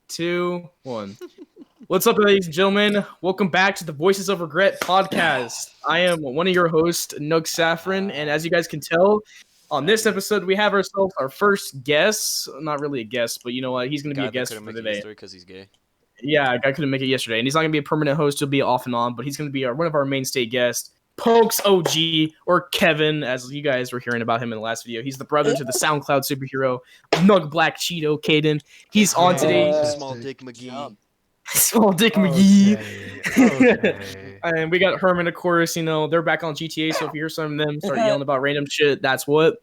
2, 1. What's up, ladies and gentlemen? Welcome back to the Voices of Regret podcast. I am one of your hosts, Nug Saffron, and as you guys can tell, on this episode, we have ourselves our first guest. Not really a guest, but you know what? He's going to be a guest for today. Because he's gay. Yeah, a guy couldn't make it yesterday, and he's not going to be a permanent host. He'll be off and on, but he's going to be one of our mainstay guests, PokezOG, or Kevin, as you guys were hearing about him in the last video. He's the brother to the SoundCloud superhero, Nug Black Cheeto, Caden. He's on today. Small Dick McGee. Small Dick McGee. Okay. And we got Herman, of course. You know, they're back on GTA, so if you hear some of them start yelling about random shit, that's what.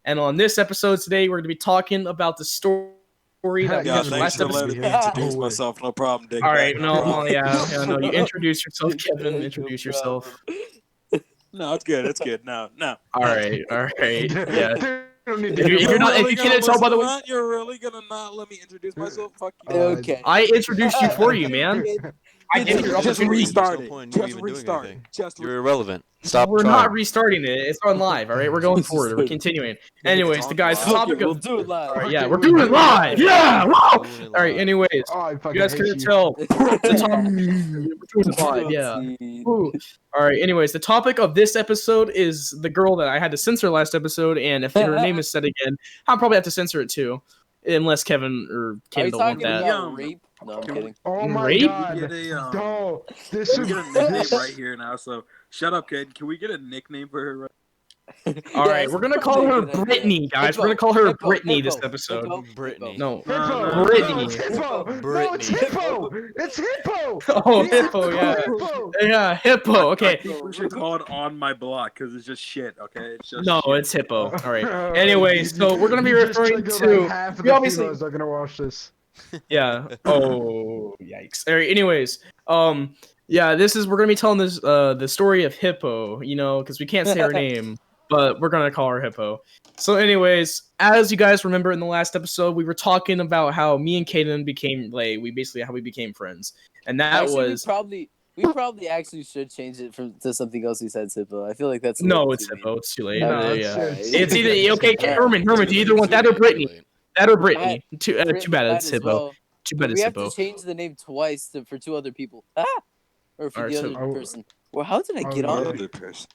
And on this episode today, we're going to be talking about the story that we Yeah, had from thanks last for episode. letting me introduce myself. No problem, Dick. All right, No problem. no, you introduce yourself, Kevin. Introduce yourself. No, it's good. It's good. No. All right, yeah. You're You're not. If you can't tell by the way, You're really gonna not let me introduce myself? Fuck you. Okay. I introduced you for you, man. I gave you your Just opportunity. restart There's it. no point in you Just even doing restart it. anything. Just You're irrelevant. Stop We're trying. not restarting it. It's on live. All right, we're going forward. We're continuing. Anyways, the guys' topic We'll of do it live. all right, yeah, we're doing it live. Yeah. Wow. All right. Anyways, you guys couldn't tell the topic. We're doing it live. Yeah. Ooh. All right. Anyways, the topic of this episode is the girl that I had to censor last episode, and if her name is said again, I'll probably have to censor it too, unless Kevin or Are Kim you don't want talking that. about rape? No, I'm kidding. Oh my Rape? god. Get a, No, this we is get a nickname right here now. So shut up, kid. Can we get a nickname for her? All right, we're gonna call her Brittany, guys. We're gonna call her Brittany this episode. Brittany. No, Hippo. Brittany. No, it's Hippo. No, it's Brittany. Hippo. It's Hippo. Oh, Yeah, Hippo, yeah. Hippo. Yeah, Hippo. I Okay. think we should call it on my block because it's just shit. Okay. It's just No, shit. it's Hippo. All right. Anyway, so we're gonna be referring to. half of we the obviously- females are gonna watch this. Yeah. Oh, yikes. All right. Anyways, yeah, we're gonna be telling this the story of Hippo. You know, because we can't say her name, but we're gonna call her Hippo. So, anyways, as you guys remember in the last episode, we were talking about how me and Kaden became how we became friends, and that Actually, was we probably actually should change it to something else besides Hippo. I feel like that's a no, little it's too Hippo. It's too late. No, Yeah. it's- It's either okay, Herman. Do you either want that or Brittany? That or Brittany. Too bad it's Hippo. Well. Too bad We it's have Hippo. to change the name twice for two other people. Or for Alright, the so- other person. Well, how did I get Oh, on? yeah. Other person.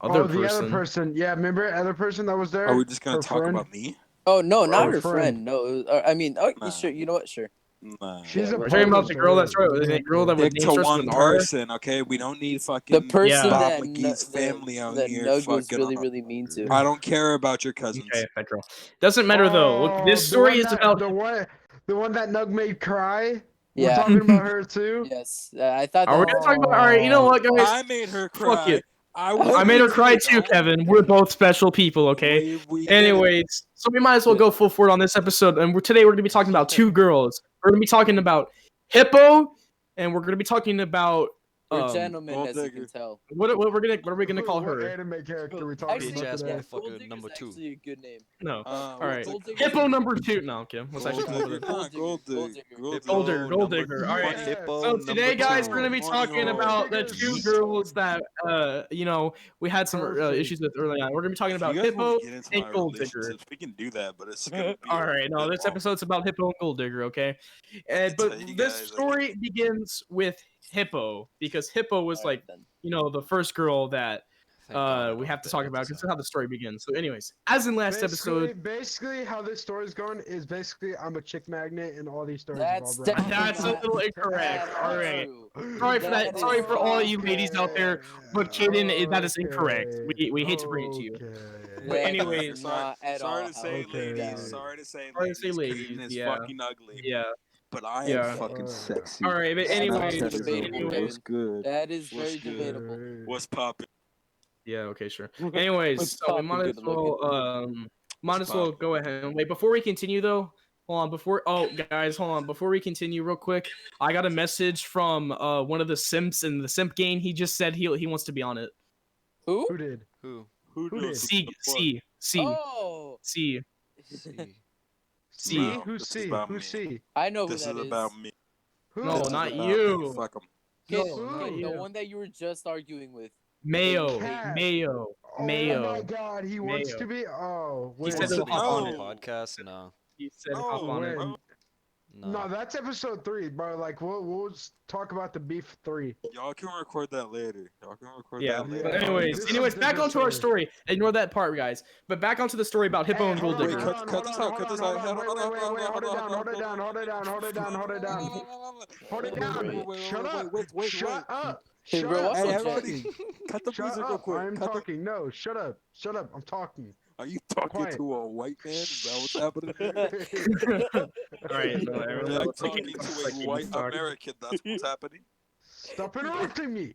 Other The person. other person. Yeah, remember the other person that was there? Are we just gonna Her talk friend? about me? Oh no, not Our her friend. friend. No, I mean, oh, Nah. sure. You know what? Sure. Nah. She's Yeah, a We're talking about the girl that's right. person. The girl that would Stick name to starts with one an R. person, okay? We don't need The fucking person Yeah. that Bob McGee's family out that here Nug was fucking really up. really mean to. I don't care about your cousins. Okay, that girl. Doesn't matter though. Look, this the story one is that- about. the one that Nug made cry. We're Yeah. talking about her too. Yes, I thought. Are we That, gonna talk about? All right, you know what, guys? I made her cry. Fuck it. I I made her cry too, Kevin. We're both special people, okay? Anyways, so we might as well go full forward on this episode. And today we're gonna be talking about two girls. We're gonna be talking about Hippo, and we're gonna be talking about. we're gentlemen, Gold as you digger. can tell. What are we gonna call What her? anime character we talking Actually, Bitch about ass today? motherfucker Gold Digger's number 2. actually a good name. No. All right. Gold Digger. Hippo number 2. No, okay. Let's actually come up with it. Gold Gold digger. digger. Gold digger, gold digger. All right. Hippo So today, number guys, 2. we're gonna be talking about the two girls that we had some issues with early on. We're gonna be talking about Hippo and Gold Digger. We can do that, but it's gonna be All right, no, this episode's about Hippo and Gold Digger, okay? But tell you this guys, story begins with Hippo because Hippo was Alright, like, then. the first girl that Thank God I we don't have to that talk about because episode. this is how the story begins. So, anyways, as in last episode, Basically, how this story's going is basically I'm a chick magnet, and all these stories That's involve Ryan. That's a little incorrect. That's All right. true. Sorry for that. That Sorry is for all you ladies out there, but Kaden, that is Okay. incorrect. We hate to bring it to you. Okay. But That anyways, is not at sorry all to say, how it ladies. goes. Sorry to say, Sorry to say, Caden ladies, is yeah. fucking ugly. Yeah. But I Yeah. am fucking sexy. All right, but That's anyways, debatable, What's good? That is What's very good? debatable. What's poppin'? yeah, okay, sure. Anyways, What's so we poppin', might as good well might as well poppin'? go ahead and wait before we continue though. Hold on, before we continue real quick, I got a message from one of the simps in the simp game. He just said he wants to be on it. Who? Who did? Who? Who Who knows? did? C. Oh. C. C? No, Who's this is C? about Who's me. C? I know who This that is is. about me. Who? No, This is not about you. me. Fuck 'em. Kid, No, kid, you. the one that you were just arguing with. Mayo. Cat. Mayo. Oh Mayo. my God, he wants Mayo. to be. Oh, He wait. said Wants to to be hop on on the it. podcast? No. He said No, hop on it. when? No, that's episode 3, bro. Like we'll just talk about the beef 3. Y'all can record that later. Y'all can record Yeah, that later. but This anyways, is back different onto our story. story. Ignore that part, guys. But back onto the story about Hippo and Gold Wait, Digger. cut this out. Cut this out. Wait, hold it down, hold it down, hold it down, hold it down, hold it down. Hold it down. Shut up. Shut up. Hey, Shut bro, up. what's Hey, I'm up, everybody, talking. cut the Shut music real up. quick. I'm Cut the- talking. No, shut up. Shut up. I'm talking. Are you talking Quiet. to a white man? Is that what's happening? All right, so Are everyone you looks like talking it's to like a he's white talking. American? That's what's happening. Stop interrupting me.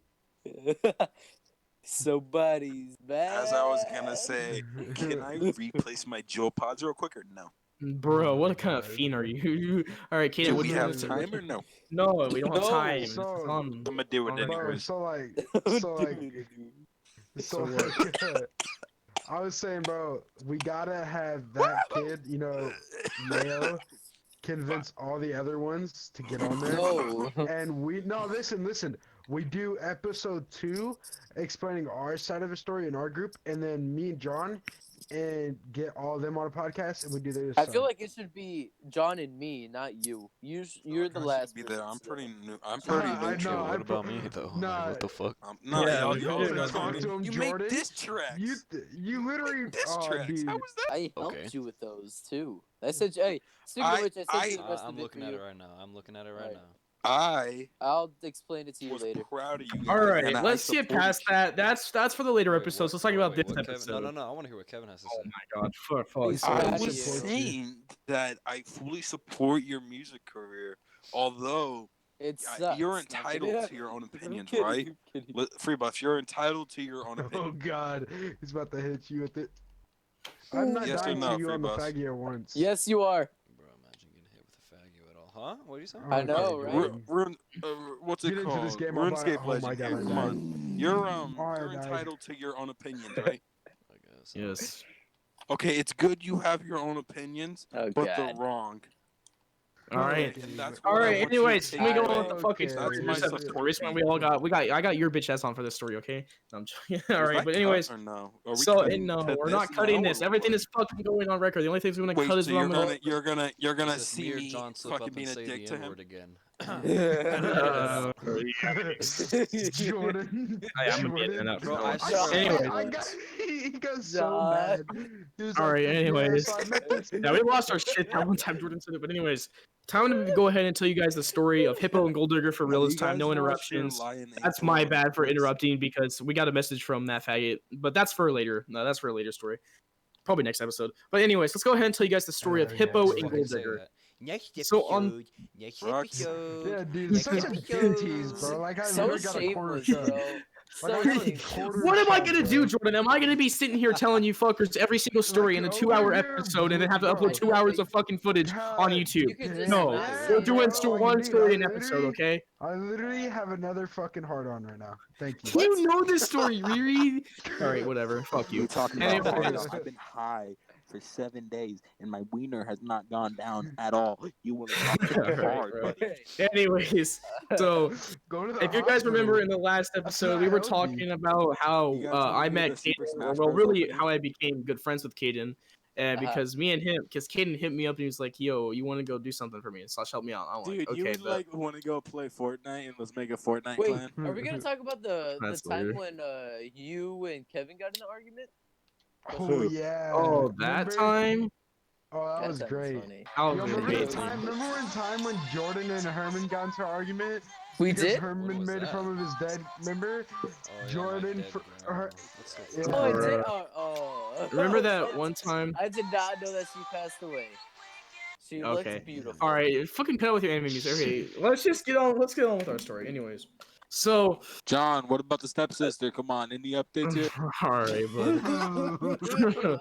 So buddies, man. As I was gonna say, can I replace my Joe Pods real quick or no? Bro, what kind of fiend are you? All right, Kaden, Do what we do you have want to time or no? No, we don't have No, time. so- It's on. I'm gonna do it Alright. Bro, anyways. so like, So I was saying, bro, we gotta have that kid, Mayo, convince all the other ones to get on there. No. And listen. We do episode 2 explaining our side of the story in our group, and then me and John and get all of them on a podcast, and we do their I side. feel like it should be John and me, not you. You're the last. Be there. I'm person. pretty new. I'm pretty I neutral. know, What about me though? Nah. What the fuck? Nah, Yeah, y'all, we y'all didn't guys talk don't- to him, you Jordan. make diss tracks. You literally, diss oh, tracks. dude. How was that? I helped Okay. you with those too. I said, hey, speaking of which, I sent you the rest I'm of it looking for at you. it right now. I'm looking at it right Alright. now. I I'll explain it to you was later. proud of you guys. all right, and I let's get supported past you. that. That's for the later Wait, episodes. what- Let's talk about wait, this what Kevin, episode. No. I want to hear what Kevin has to Oh say. my god, fuck. He's I proud of was you. saying that I fully support your music career, although It sucks. you're No, entitled kidding. to your own I'm opinions, kidding, right? I'm kidding. Free buff, you're entitled to your own Oh opinion. God, he's about to hit you with it. I'm not Yes or dying no, to you Free on the Bus? faggot once. Yes, you are. Bro, imagine getting hit with a faggot at all. Huh? What are you saying? Oh, I know, okay, right? good. What's Get it into called? this game, I'll buy- RuneScape oh my Legend. God, Here, I come died. on. You're I you're died. entitled to your own opinions, right? I guess. Yes. Okay, it's good you have your own opinions, Oh, but God. they're wrong. All right. And that's All what I right. want you to Anyways, take let me go away. on with the fucking Okay. story. That's my This episode. support. This one we all got. I got your bitch ass on for this story. Okay. No, I'm joking. All Was right. that But cut anyways, or no? Are we so cutting no, to we're this not cutting now, this. or Everything what? is fucking going on record. The only things we're gonna Wait, cut is so when I'm gonna. you're gonna Just see me or me John slip fucking up being and a say dick the to him? N-word again. Jordan. I'm gonna get in that. Bro, I I swear. got, Anyways. I got, he got so John. mad. He was All like, right, anyways. Yeah, so I met this- Yeah, we lost our shit that one time Jordan said it. But anyways, time to go ahead and tell you guys the story of Hippo and Gold Digger for real Have this you time. No guys watched your interruptions. Lion That's April my on bad for Netflix? interrupting because we got a message from that faggot. But that's for later. No, that's for a later story. Probably next episode. But anyways, let's go ahead and tell you guys the story of yeah, Hippo so and Fucking Gold say Digger. that. Next So on- episode. Next Rock. episode. Yeah, dude, Next such a episode. dick tease, bro. Like I So literally got a quarter shameless, shot. bro. Like, So I got a shameless. quarter What am I shot, gonna bro. do, Jordan? Am I gonna be sitting here telling you fuckers every single story in a Like, 2-hour over here, episode and then have to bro. upload 2 hours of fucking footage on YouTube? You could just No, not Yeah, we're say doing that. one dude, story I an episode, literally- okay? I literally have another fucking hard on right now. Thank you. Do you know this story, Riri? All right, whatever. Fuck you. You talking Anyways. about hard? I've been high for 7 days and my wiener has not gone down at all. You want to talk about Alright, hard, bro. buddy? Anyways, so Go to the if you guys hospital. remember in the last episode, we were not talking healthy. about how You guys wanna I hear met the Super Caden, Smash well, Bros. really opening? how I became good friends with Caden. Because me and him, because Caden hit me up and he was like, "Yo, you want to go do something for me?" So help me out. I'm Dude, like, you "Okay, would but like want to go play Fortnite and let's make a Fortnite Wait, clan? are we gonna talk about the That's time weird. when you and Kevin got in an argument? Oh yeah. oh, that Remember? time, Oh, that That was time great. funny. that was Yo, remember amazing. when Jordan and Herman got into an argument? We Because did? When Herman was made that? fun of his dead. Remember? Oh, yeah, Jordan my dead for- grandma. her- That's so Yeah. funny. Oh, I Bro. did. Oh. Remember that one time? I did not know that she passed away. She Okay. looked beautiful. All right, fucking cut out with your anime music. Okay, let's get on with our story. Anyways, so John, what about the stepsister? Come on, any updates here? all right, bud.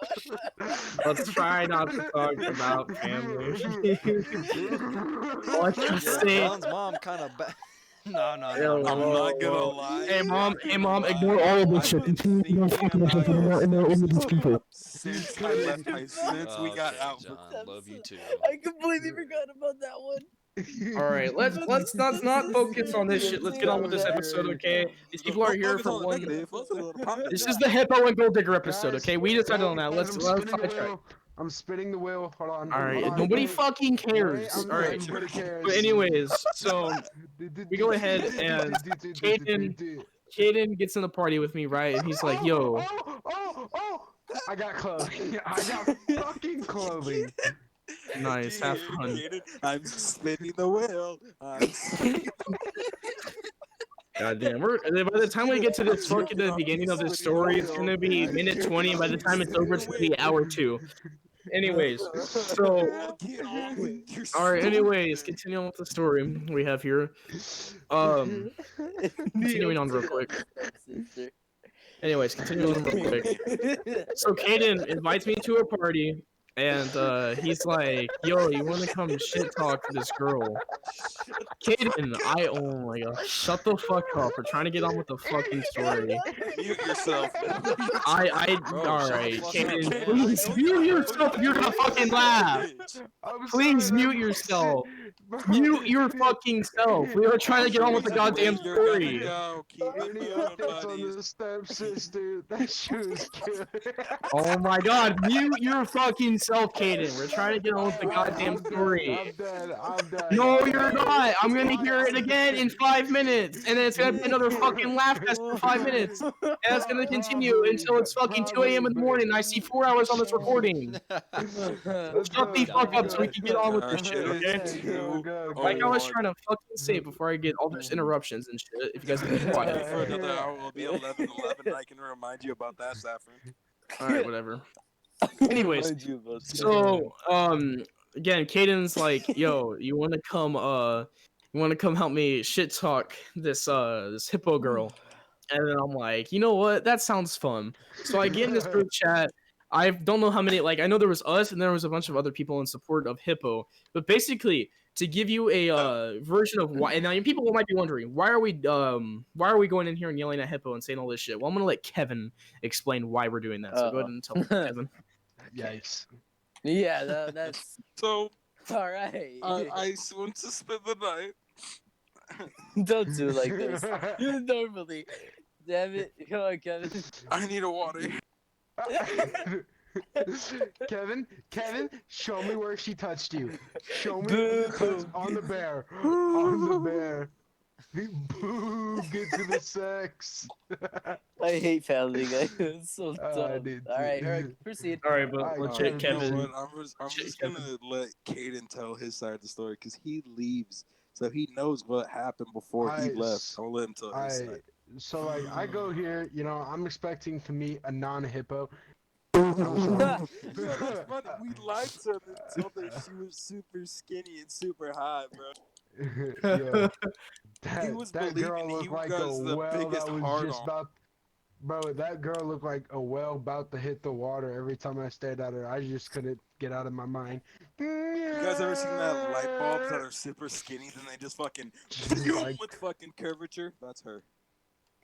Let's try not to talk about family. Let's just Yo, say, John's mom kind of bad. No. Yo, I'm not gonna lie. hey mom, ignore all of this shit. Continue to not fucking about any of these people. Since I left since we got Okay, out. John, love you too. I completely forgot about that one. All right, let's not focus on this shit. Let's get on with this episode, okay? These people are here for one. This is the Hippo and Gold Digger episode, okay? We decided on that. Let's sidetrack. I'm spinning the wheel. Hold on. All right, hold on, nobody wait. fucking cares. Wait, I'm All right, nobody cares. but anyways, so we go ahead and Caden gets in the party with me, right? And he's like, "Yo, Oh! I got clothing. I got fucking clothing. nice, have fun." I'm spinning the wheel. I'm spinning Goddamn, by the time we get to this fucking the beginning of this story, it's gonna be minute 20, and by the time it's over, it's gonna be hour 2. Anyways, so all right. Anyways, continuing with the story we have here. Continuing on real quick. Anyways, continuing on real quick. So Caden invites me to a party, and he's like, "Yo, you want to come shit talk to this girl?" Caden, oh my god, shut the fuck up. We're trying to get on with the fucking story. Mute yourself. Bro, All shut the right, fuck Caden, up, man. please mute yourself if you're gonna fucking laugh. Please mute yourself. Mute your fucking self. We are trying to get on with the goddamn story. Any updates on the stepsister? That shit was killer. Oh my god, mute your fucking self, Caden. We're trying to get on with the goddamn story. I'm dead. No, you're not. I'm gonna hear it again in 5 minutes, and then it's gonna be another fucking laugh fest for 5 minutes, and it's gonna continue until it's fucking 2 a.m. in the morning. And I see 4 hours on this recording. Shut the fuck up so we can get on with this shit, okay? Like I was trying to fucking say before I get all these interruptions and shit. If you guys can be quiet. For another hour, will be 11:11. I can remind you about that, Saffron. All right, whatever. Anyways, so again, Caden's like, "Yo, you want to come help me shit talk this hippo girl?" And then I'm like, "You know what? That sounds fun." So I get in this group chat. I don't know how many. Like, I know there was us, and there was a bunch of other people in support of Hippo. But basically, to give you a version of why, and now people might be wondering, why are we going in here and yelling at Hippo and saying all this shit? Well, I'm gonna let Kevin explain why we're doing that. So go ahead and tell me, Kevin. Yikes. Yeah, that's So all right. I went to spend the night. Don't do like this. Normally. Damn it. Come on, Kevin. I need a water. Kevin, show me where she touched you. Show me where you touched on the bear. On the bear. Boo, get to the sex. I hate pounding. It's so dumb. dude. All right, proceed. All right, but let's check Kevin. I'm just gonna let Caden tell his side of the story because he leaves, so he knows what happened before he left. I'll let him tell his side. So like, I go here, I'm expecting to meet a non-hippo. That's funny. We liked her until she was super skinny and super hot, bro. Yo, He was that believing girl he looked like was a the whale biggest that was hard just on. about. Bro, that girl looked like a whale about to hit the water. Every time I stared at her, I just couldn't get out of my mind. You guys ever seen that light bulbs that are super skinny, then they just fucking with fucking curvature? That's her.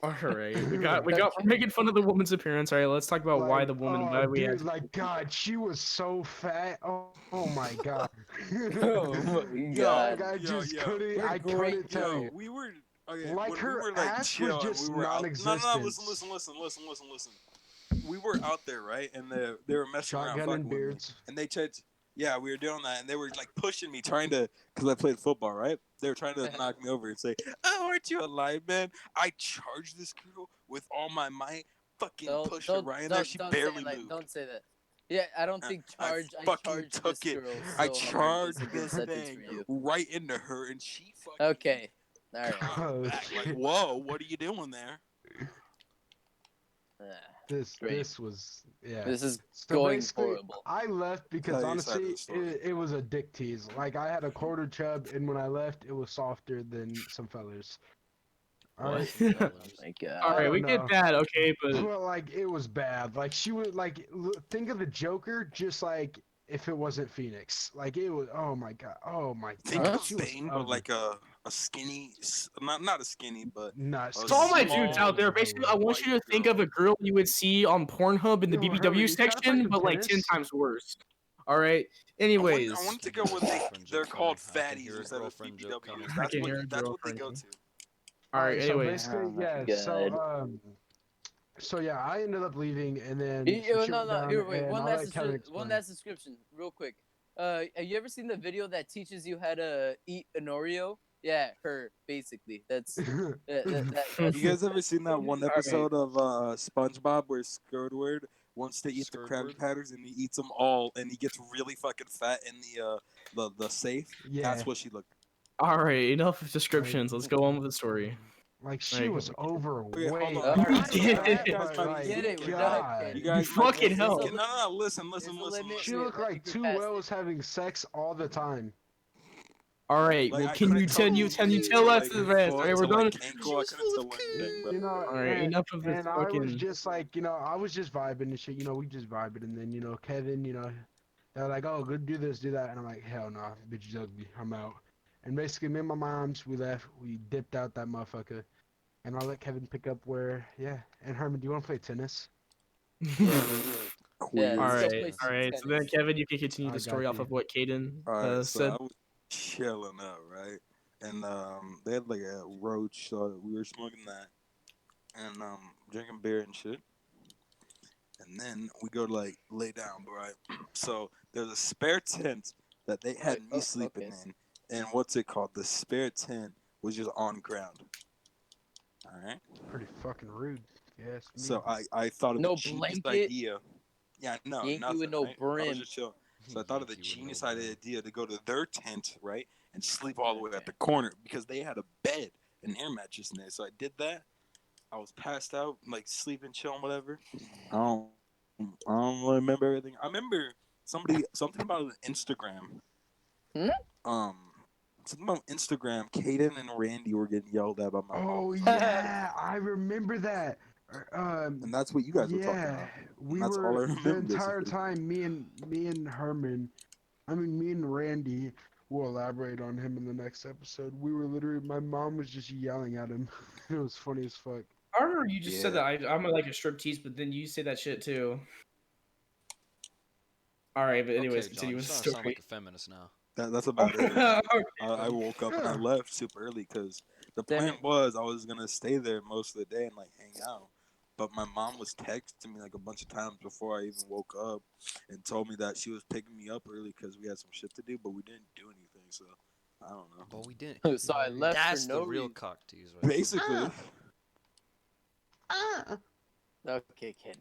All right, we're making fun of the woman's appearance. All right, let's talk about why the woman. Why we had. Like, God, she was so fat. Oh my God. Oh my God. I just couldn't. I couldn't tell you. We were. Okay, Like when her we were, like, ass chill was and just we were out- non-existent. No, listen. We were out there, right? And they were messing around, Shotgun fucking and with me. beards. And they tried. Yeah, we were doing that, and they were like pushing me, trying to, because I played football, right? They were trying to knock me over and say, "Oh, aren't you alive, man?" I charged this girl with all my might, fucking pushed her right in there. She barely moved. Don't say that. Yeah, I don't think charge. I I fucking charged took this it. girl I so hard charged is a good this sentence thing for you. right into her, and she fucking Okay. All right. Oh, back, like, whoa, what are you doing there? This was This is So going basically, horrible. I left because Tell your side of honestly, the story. it was a dick tease. Like, I had a quarter chub, and when I left, it was softer than some fellers. Alright? Oh my God. All right, we don't get know. that, okay, but Well, like, it was bad. Like, she would, like, think of the Joker, just like if it wasn't Phoenix. Like, it was, oh my God. Oh my Think God. of She was Bane, but ugly. like a skinny, not a skinny, but Nuts. to all my small, dudes out there, basically, I want you to think of a girl you would see on Pornhub in the Yo, BBW Herman, you trying to play section, some but like 10 tennis? times worse. All right. Anyways, I wanted to go with they're called fatties instead of BBWs. I can hear a That's what they girlfriend go joke. to. All right. So Anyways, basically, Oh my yeah. God. So So yeah, I ended up leaving, and then Yeah, some shit no, went no. down, Here, wait. and One I'll last, let Kevin one explain. last description, real quick. Have you ever seen the video that teaches you how to eat an Oreo? Yeah, her basically. That's that's You guys ever seen that one All right. episode of SpongeBob where Squidward wants to eat the Krabby Squidward? Patties and he eats them all and he gets really fucking fat in the safe? Yeah. That's what she looked. All right, enough of descriptions. Let's go on with the story. Like she Like, was Okay, hold overweight. on. Alright, Not get fat, it. You guys but might like, get it. We're done. God. You guys You might fucking be hell. thinking, no, listen. There's a limit. She We- looked we like can two pass whales having sex all the time. All right. Like, Well, I can couldn't you tell tell you knees tell to, us like, the rest? All foot right, to, we're done. like, ankle. I couldn't tell anything, bro. You know, All right, enough of this and I was fucking. just like, I was just vibing and shit. We just vibing, and then Kevin, they're like, oh, go do this, do that, and I'm like, hell no, bitch is ugly, I'm out. And basically, me and my moms, we left, we dipped out that motherfucker, and I'll let Kevin pick up where, yeah. And Herman, do you want to play tennis? Yeah, Queer. All let's go right, play all some right. So then, tennis. Kevin, you can continue I the story got off you. of what Caden All right, so said. I was chilling out, right? And they had like a roach, so we were smoking that and drinking beer and shit. And then we go to like lay down, right? So there's a spare tent that they had me sleeping okay. in, and what's it called? The spare tent was just on ground. All right. Pretty fucking rude. Yes. So I thought of No the genius blanket? idea. Yeah, no, Yankee nothing. with no Right? I was brim. just chilling. So I thought of the Yankee with no genius brim. idea to go to their tent, right, and sleep all the way at the corner because they had a bed, an air mattress in there. So I did that. I was passed out, like sleeping, chilling, whatever. I don't remember everything. I remember something about Instagram. Hmm? Um, something about Instagram. Kaden and Randy were getting yelled at by my mom. Oh yeah, I remember that. And that's what you guys were talking Yeah, about. we that's all I were remember, the entire basically. time. Me and Herman, me and Randy. We'll elaborate on him in the next episode. We were literally, my mom was just yelling at him. It was funny as fuck. I remember you just said Yeah. that I'm like a striptease, but then you say that shit too. All right, but anyways, Okay, John, continue you're with the starting to sound story. like a feminist now. That's about it. Okay. I woke up and I left super early because the Damn plan it. was I was gonna stay there most of the day and like hang out. But my mom was texting me like a bunch of times before I even woke up and told me that she was picking me up early because we had some shit to do, but we didn't do anything. So I don't know. But we didn't. So I left That's for no the real reason. cock tease, right? Basically, Okay, kid.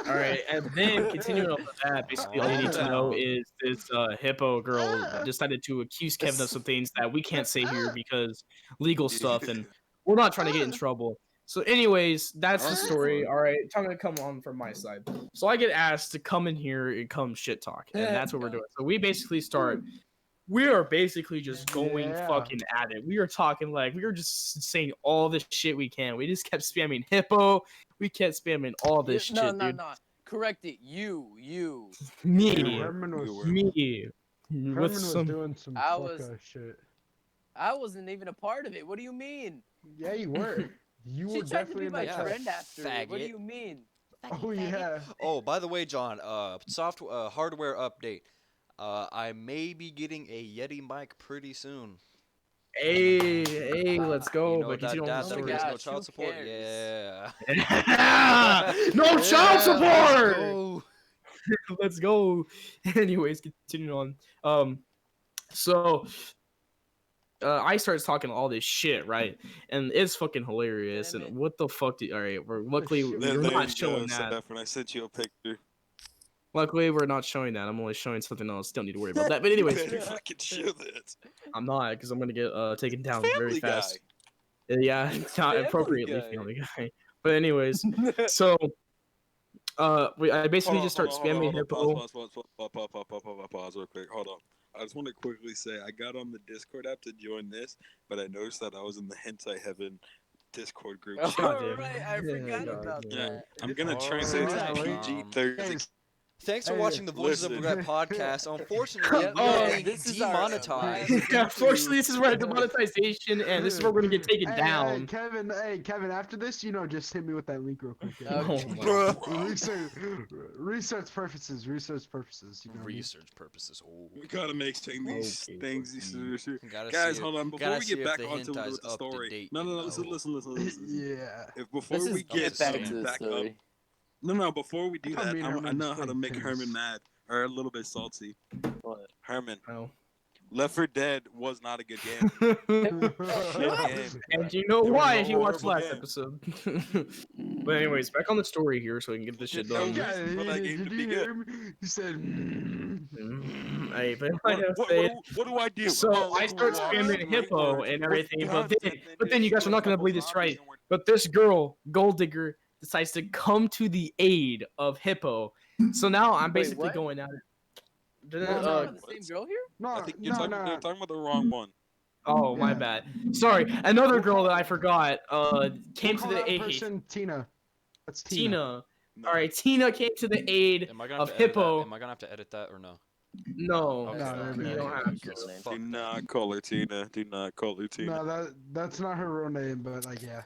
All right, and then continuing off of that, basically all you need to know is this hippo girl decided to accuse Kevin of some things that we can't say here because legal stuff, and we're not trying to get in trouble. So, anyways, that's the story. All right, time to come on from my side. So I get asked to come in here and come shit talk, and that's what we're doing. So we basically start. We are basically just going Yeah. fucking at it. We are talking like we are just saying all the shit we can. We just kept spamming hippo. We kept spamming all this shit, dude. No. Correct it. You. Me, Herman was me, Herman with was some. doing some I fuck was- shit. I wasn't even a part of it. What do you mean? Yeah, you were. You She were tried to definitely be in my that Yeah, friend after. What do faggot. you mean? Oh yeah. Oh, by the way, John, software, hardware update. I may be getting a Yeti mic pretty soon. Hey, let's go. You know, But that, continue on that with the there story. is no gosh, child who support. cares? Yeah. No child support. Go. Let's go. Anyways, continuing on. So I started talking all this shit, right? And it's fucking hilarious. Damn And it. what the fuck? All right, we're luckily shit there we're you not go, showing that. Saffron. I sent you a picture. Luckily, we're not showing that. I'm only showing something else. Don't need to worry about that. But anyways, You better fucking show that. I'm not because I'm gonna get taken down very Family fast. Guy. Yeah, it's not Family appropriately Guy. Family Guy. But anyways, so I basically just start spamming hippo. Pause real quick. Hold on. I just want to quickly say I got on the Discord app to join this, but I noticed that I was in the Hentai Heaven Discord group. Oh, chat. dude. right, I Yeah, forgot God, about yeah. Yeah, that. I'm gonna All translate right, to PG 30. Thanks for Hey, watching the Voices of listen. Regret podcast. Unfortunately, we Oh, are being this is our demonetized. last- Yeah, unfortunately, this is where demonetization, and this is where we're gonna get taken Hey, down. Hey, Kevin. After this, just hit me with that link real quick. Oh Okay. my Research, research purposes. Research purposes. Oh. We gotta make these Okay, things easier. Gotta Guys, see hold on. Before gotta we see get if back the onto hentai's the up to story. date, No, you listen. Yeah. If before Let's we just get back Sam, to the back up, story. no. Before we do I thought that, me and I Herman know just how to played make tennis. Herman mad or a little bit salty. What? Herman, Oh. Left 4 Dead was not a good game. Shit game. And you know It was why a if you watched horrible last game. episode. But anyways, back on the story here so we can get this shit No done. reason for that game Did to you be hear me? He said. Hey, but I gotta say, What do I do? so Oh, I start wow, spamming great hippo words. and With everything, but guns, then, and then you guys are shoot not a gonna couple believe this, zombies right? and we're- But this girl, Gold Digger, decides to come to the aid of Hippo. So now I'm Wait, basically what? going at it. Are No, you no. talking about the same girl here? No, I think you're no, talking, no. you're talking about the wrong one. Oh, my Yeah. bad. Sorry, another We'll girl call- that I forgot came We'll to call the that aid. person Tina. That's Tina. Tina. No. All right, Tina came to the aid Am I gonna of have to edit that? Hippo. Am I gonna have to edit that or no? No, Okay, No, okay, you don't okay, have okay, to. so Do fuck Do that. not call her Tina. Do not call her Tina. No, that's not her real name, but yeah.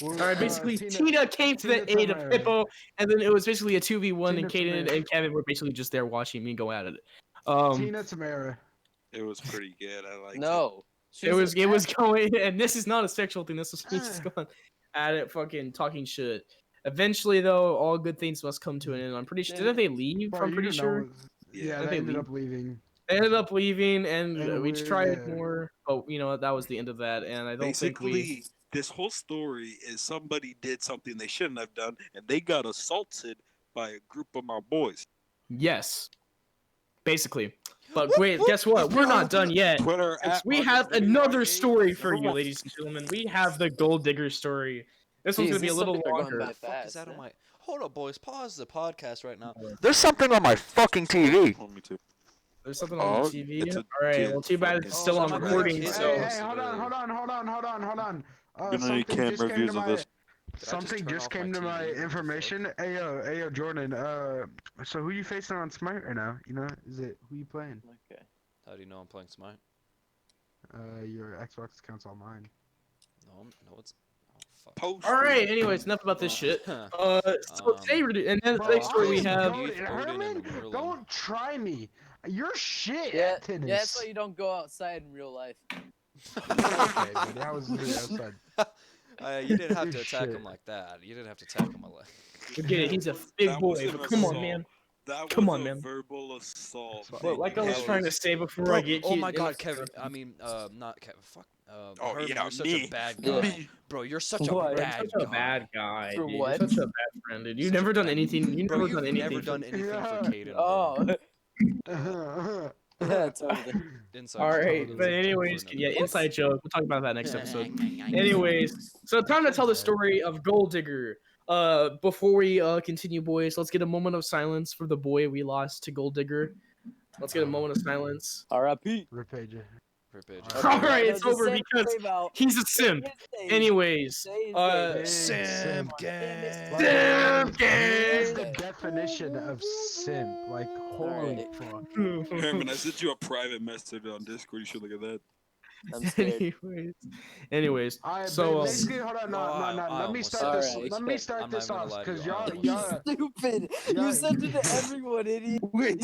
Well, All right, basically, Tina Tina came to the Tina aid of Tamara. Hippo, and then it was basically a 2v1, and Tina Kaden Tamara. and Kevin were basically just there watching me go at it. Tina Tamara. It was pretty good. I liked No. It was going, and this is not a sexual thing. This was me just Ah. going at it, fucking talking shit. Eventually, though, all good things must come to an end. I'm pretty sure. Didn't they leave? Bro, I'm you pretty don't know sure. what- Yeah, Yeah, Did they they ended leave? up leaving. They ended up leaving, and And we we- tried yeah. more. But you know what? That was the end of that, and I don't think we. Basically, this whole story is somebody did something they shouldn't have done, and they got assaulted by a group of my boys. Yes. Basically. But wait, guess what? We're not done yet. Twitter Yes, at we August have Rating another Arcade. story for Number you, one. ladies and gentlemen. We have the Gold Digger story. This one's Jeez, gonna be a these little stories are going longer. by What the fuck is fast, that on huh? my? Hold up, boys. Pause the podcast right now. There's something on my fucking TV. Oh, me too. There's something on the Oh, TV. it's a All right. kid Well, too bad fucking- it's still on Oh, recording. kid. So. Hey, hold on. Gonna need Something cam just came reviews to of my. this. Something turn just off my came to my TV? What the information. Ayo, Jordan. So who you facing on Smite right now? Is it who you playing? Okay. How do you know I'm playing Smite? Your Xbox account's all mine. No, it's. Oh fuck. Post. All right. Anyways, enough about this shit. So today we're and then the Bro, next story we I'm have. goated. Keith, Odin, and Herman, Merlin. don't try me. You're shit Yeah, at tennis. yeah, that's why you don't go outside in real life. Okay, buddy, I was literally outside. You didn't have to Good attack shit. him like that. You didn't have to attack him like. We get it. He's a big That boy. was an But come on, assault. man. That Come was on, a man. verbal assault. But But like I was That trying to say before I get. Oh you my in God, the- Kevin. I mean, not Kevin. Fuck. Oh, Herman, yeah, you're such me. a bad Yeah. guy, bro. You're such a What? You're bad such a guy. bad guy. For dude. what? You're such a bad friend, dude. You've Such a never done bad- anything. You've Bro, never you've done anything. never for done me. anything for Yeah. Caden. Oh. Yeah, totally. Inside All joke, right, inside but joke anyways, for another yeah, day. inside joke. We'll talk about that next episode. Anyways, so time to tell the story of Gold Digger. Before we continue, boys, let's get a moment of silence for the boy we lost to Gold Digger. Let's get a moment of silence. R.I.P. Rip AJ. Rip AJ. Okay. All right, No, it's just over say- because say about- he's a say simp. his name. Anyways, Say his uh, name. Simp Like, gang. Simp He's gang. the definition of simp. Like, holy Alright. fuck. Herman, I sent you a private message on Discord. You should look at that. I'm scared. anyways, Alright, so basically, hold on, no. I Let me almost start said this. that. Let me I'm start not this even gonna off, lie to because you, I y'all, almost y'all. Stupid. Yeah. You sent it to everyone, idiot. Wait,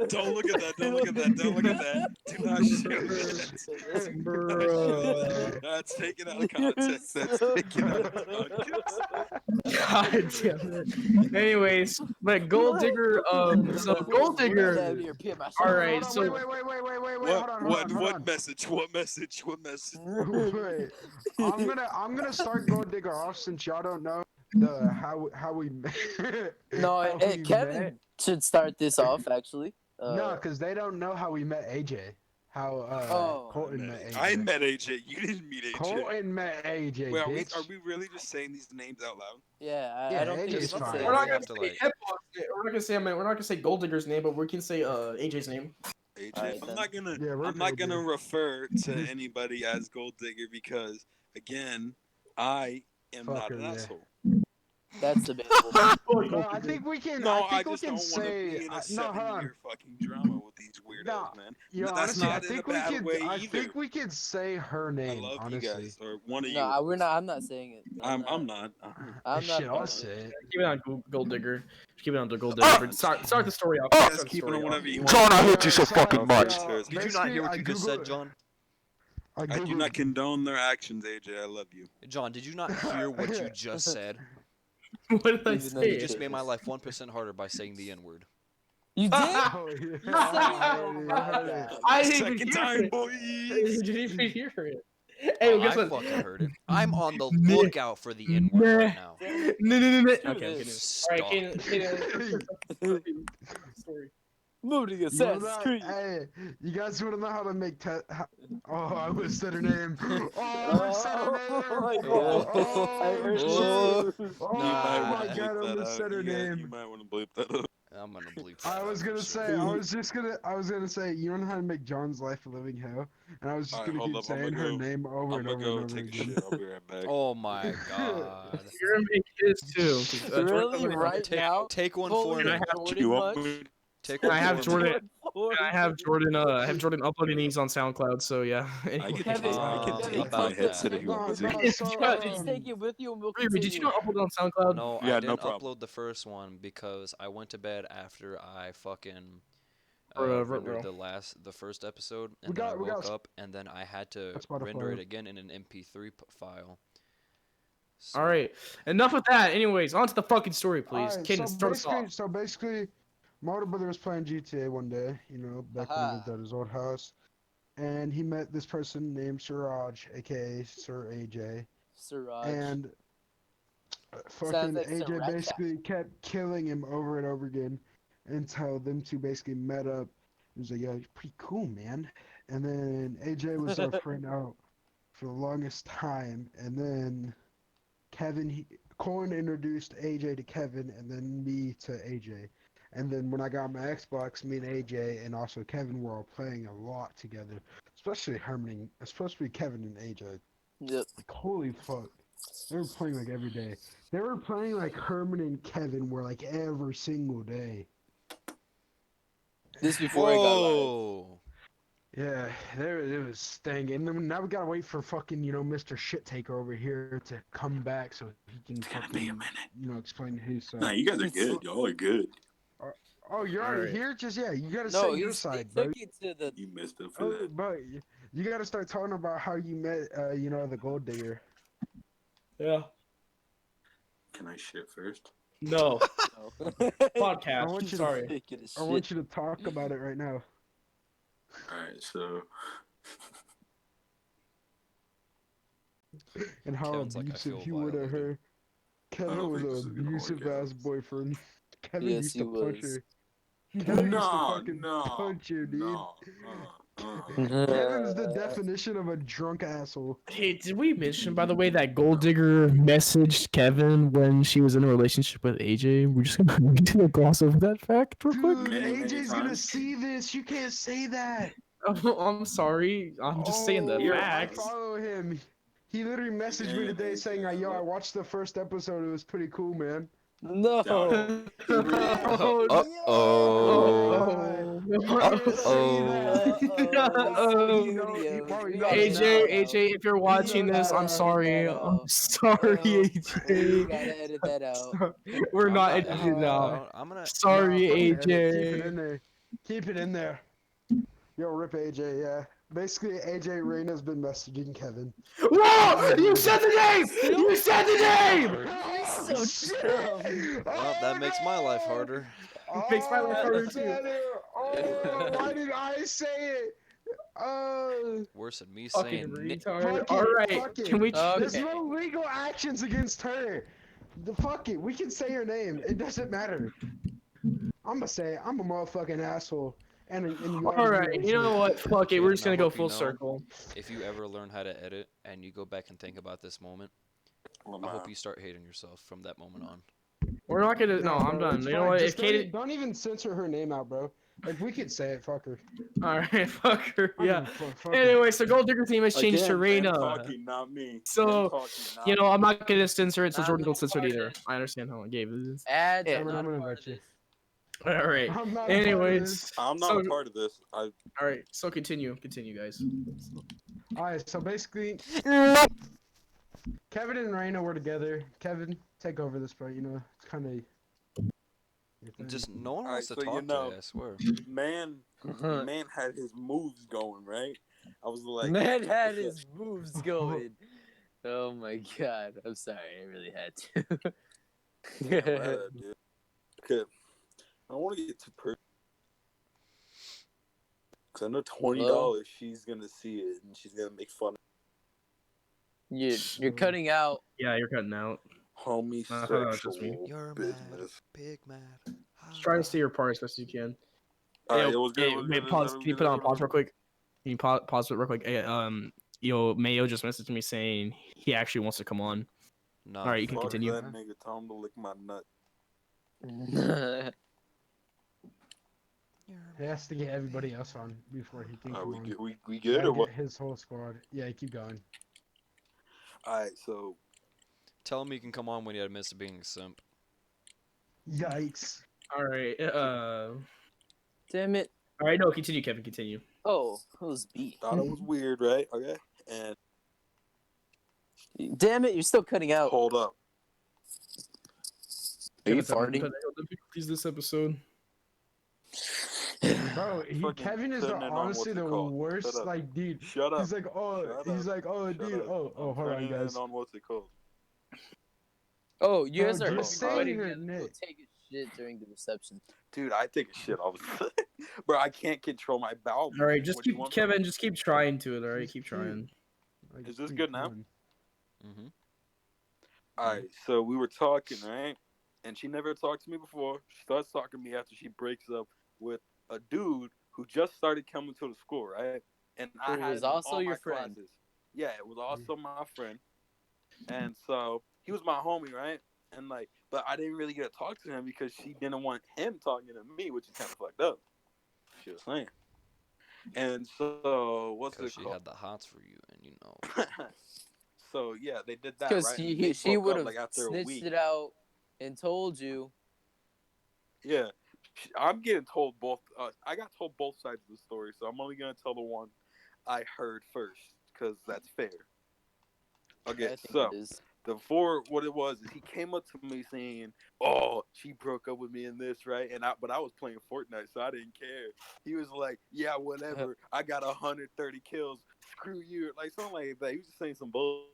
don't look at that. Don't look at that. Don't look at that. Do not show that. Bruh. That's taken out of context. That's taken out of context. God damn it. Anyways, but Gold Digger, so Gold Digger. All right, Hold on, so wait, What? hold on. What message? What message? What message? Wait, I'm gonna start Gold Digger off since y'all don't know how we met. No, how hey, we Kevin met. should start this off, actually. No, because they don't know how we met AJ. How Oh. Colton met AJ. I met AJ. You didn't meet AJ. Colton met AJ. Wait, bitch. are we really just saying these names out loud? Yeah, Yeah, I don't think AJ's it's fine. fine. we're not We gonna have to, say like- we're not gonna say we're not gonna say Gold Digger's name, but we can say AJ's name. AJ. Alright, I'm then. not gonna. Yeah, we're I'm not gonna AJ. refer to anybody as Gold Digger because, again, I am Fuck not her, an yeah. asshole. That's debatable. No, I think we can. No, I I think we just can don't want to say. be in a No, hold on. 7-year fucking drama with these No, weirdos, man. you know, That's honestly, I not in a think we bad could. way I either. think we could say her I name. love you Honestly, guys, or one of you. No, we're not. I'm not saying it. I'm not. I'm not shit, I'll about say it. it. Keep it on Gold Digger. Keep it on the Gold Digger. But start the story off. Just Start the keep it story on off. whatever you want. John, I hate you so So, fucking much. First. Did you not basically, hear what I you just said, Googled- John? I I do Googled- not condone their actions, AJ. I love you. John, did you not hear what you just said? What did I Even though You say? just made my life 1% harder by saying the N-word. You did? Oh, yeah. You said I it. heard it. I didn't Second even hear time, it. boys. You didn't even hear it. Hey, Oh, well, guess I what? fucking heard it. I'm on the Meh. lookout for the N-word right now. No. Do Okay, I'm kidding. this. All right, Stop. Kaden, story. Moving You know Assassin's that? Creed. Hey, you guys want to know how to make Oh, I almost said her name. Oh, I almost said her name. Oh my god. Oh, I heard Oh. shit. Oh, You might Nah. my want to god, I bleep that almost said out. her You name. might want to bleep that out. I'm gonna bleep that I out was for gonna sure. say, I was gonna say, you know how to make John's life a living hell, and I was just Alright, gonna hold keep up, I'm saying gonna her go- name over I'm and gonna over go and over take a again. shit. I'll be right back. Oh my god. You're gonna make his too. 'cause, Really? Jordan- Right Take, now? take one Holy for me. Jordan You Jordan want much? me? Take I one have for Jordan. me. I have Jordan uploading these on SoundCloud. So yeah. I can Kevin, take, I can Kevin, take about my that. headset if you want me to. No, so, Just take it with you and we'll Riri, continue. did you not upload on SoundCloud? No, Yeah, I no didn't problem. upload the first one because I went to bed after I fucking Bro. rendered the first episode, We and then I got- we got woke up, and then I had to That's Spotify. render it again in an MP3 file. So, All right. Enough with that. Anyways, on to the fucking story, please. Alright, Kaden, start us off. so basically, my older brother was playing GTA one day, you know, back when he lived at his old house, and he met this person named Siraj, aka Sir AJ, Siraj. and fucking like AJ Sriracha. basically kept killing him over and over again until them two basically met up. He was like, "Yo, you're pretty cool, man." And then AJ was our friend out for the longest time, and then Corn introduced AJ to Kevin, and then me to AJ. And then when I got my Xbox, me and AJ and also Kevin were all playing a lot together, especially Kevin and AJ. Yep. Like, holy fuck. They were playing like every day. They were playing like Herman and Kevin were like every single day. This before I got live. whoa! Yeah, it was staying. And then now we gotta wait for fucking, you know, Mr. Shit Taker over here to come back so he can It's gonna fucking, be a minute. you know, explain his side. Nah, you guys are good. Y'all are good. Oh, you're already Alright. here? Just, yeah, you gotta No, say your he side, bro. took it to the. You messed up for Oh, that. but you gotta start talking about how you met, you know, the gold digger. Yeah. Can I shit first? No. I Podcast. want you to- Sorry. Taking a I want shit. you to talk about it right now. Alright, so And how Kevin's like, I abusive feel he were to violated. her. Kevin don't was think an this is gonna work abusive out. ass boyfriend. Kevin Yes, used he to punch was. her. Kevin used to no, fucking no, punch you, dude. no. Kevin's the definition of a drunk asshole. Hey, did we mention, by the way, that Gold Digger messaged Kevin when she was in a relationship with AJ? We're just gonna gloss over that fact real quick. Dude, Many AJ's gonna times. see this. You can't say that. Oh, I'm sorry. I'm just saying the Oh, I facts. follow him. He literally messaged me today saying, "Yo, I watched the first episode. It was pretty cool, man." No. Oh, Uh-oh. You can't say that. Uh-oh. You know, We you gotta know edit AJ, that AJ, if you're watching this, I'm sorry. I'm sorry, We AJ. gotta edit that out. We're not I'm editing it out. I'm gonna. Sorry, Nah, fucking edit. Keep it AJ. in there. Keep it in there. Yo, rip AJ, yeah. Basically, AJ Reyna's been messaging Kevin. Whoa! You said the name! You said the name! Oh, shit! Well, that makes my life harder. Makes my life harder, I said it. Oh, why did I say it? Worse than me Fucking saying retard. Fuck All it, right, fuck it. can we? There's Okay. no legal actions against her. Fuck it, we can say her name. It doesn't matter. I'ma say it. I'm a motherfucking asshole. And you All right, you know what? Fuck it. We're just gonna Kaden, I go hope you full know. circle. if you ever learn how to edit and you go back and think about this moment, I hope you start hating yourself from that moment on. We're not gonna. No, I'm done. it's You know fine. what? Just If Kaden, don't even censor her name out, bro. Like we could say it, fuck her. All right, fuck her. I Yeah. mean, fuck her. Anyway, so Gold Digger theme has changed to Again, them Reina. talking, not me. Them So, talking, not you know, me. I'm not gonna censor it, so Nah, Jordan no don't censor it part of either. this. I understand how Gabe is. Ads Yeah. are not I'm a gonna part invite of you. this. All right. I'm not a part of Anyways, this. I'm not so, a part of this. all right. So continue, guys. Alright, so basically, Kevin and Reina were together. Kevin, take over this part. You know, it's kind of. Just no one Alright, wants to so you talk know- to you, I swear. Man had his moves going, right? I was like, Man had what's up? his moves going. Oh my god. I'm sorry. I really had to. Yeah, right, dude. Okay. I don't want to get too personal. Because I know $20 she's going to see it and she's going to make fun of You're cutting out. Yeah, you're cutting out. homosexual that's just me. You're mad, business. big mad. Just try to stay your part as best as you can. Alright, Yo, it was good. hey, it was wait, good, pause. it was Can you good, put it on was pause good. real quick? Can you pause it real quick? Yo, Mayo just messaged me saying he actually wants to come on. No. All right, you can Fuck continue. that nigga. Tell him to lick my nut. He has to get everybody else on before he can Are come we on. good? We Gotta good or get what? his whole squad. Yeah, keep going. Alright, so Tell him he can come on when he admits to being a simp. Yikes. All right. Damn it. All right. No, continue, Kevin. Continue. Oh, it was B. thought it was weird, right? Okay. And Damn it, you're still cutting out. hold up. Are you Kevin's having farting? technical difficulties this episode. Bro, Fucking Kevin is turning on honestly what's it the called. worst, Shut up. like, dude. Shut up. He's like, oh, Shut he's up. like, oh, Shut dude, up. oh, I'm hold on, turning guys. it on what's it called. Oh, you Bro, guys are just saying recording her and go name. take a shit during the reception. Dude, I take a shit all the time. Bro, I can't control my bowel. All right, just What do you keep want? Kevin. Just keep trying to it. All right, Just keep keep- trying. Like, Is this dude, good come now? on. Mm-hmm. Alright, so we were talking, right? And she never talked to me before. She starts talking to me after she breaks up with a dude who just started coming to the school, right? And I Who had was him in also all your my friend. classes. Yeah, it was also my friend. And so he was my homie, right? And like, but I didn't really get to talk to him because she didn't want him talking to me, which is kind of fucked up. She was saying. And so what's Because it she called? had the hots for you, and you know. So yeah, they did that, Because right? And they she broke would up, have like after a snitched week. it out and told you. Yeah, I'm getting told both. I got told both sides of the story, so I'm only gonna tell the one I heard first because that's fair. Okay, I think so it is. before what it was is he came up to me saying, "Oh, she broke up with me in this, right?" But I was playing Fortnite, so I didn't care. He was like, "Yeah, whatever. I got 130 kills. Screw you," like something like that. He was just saying some bull,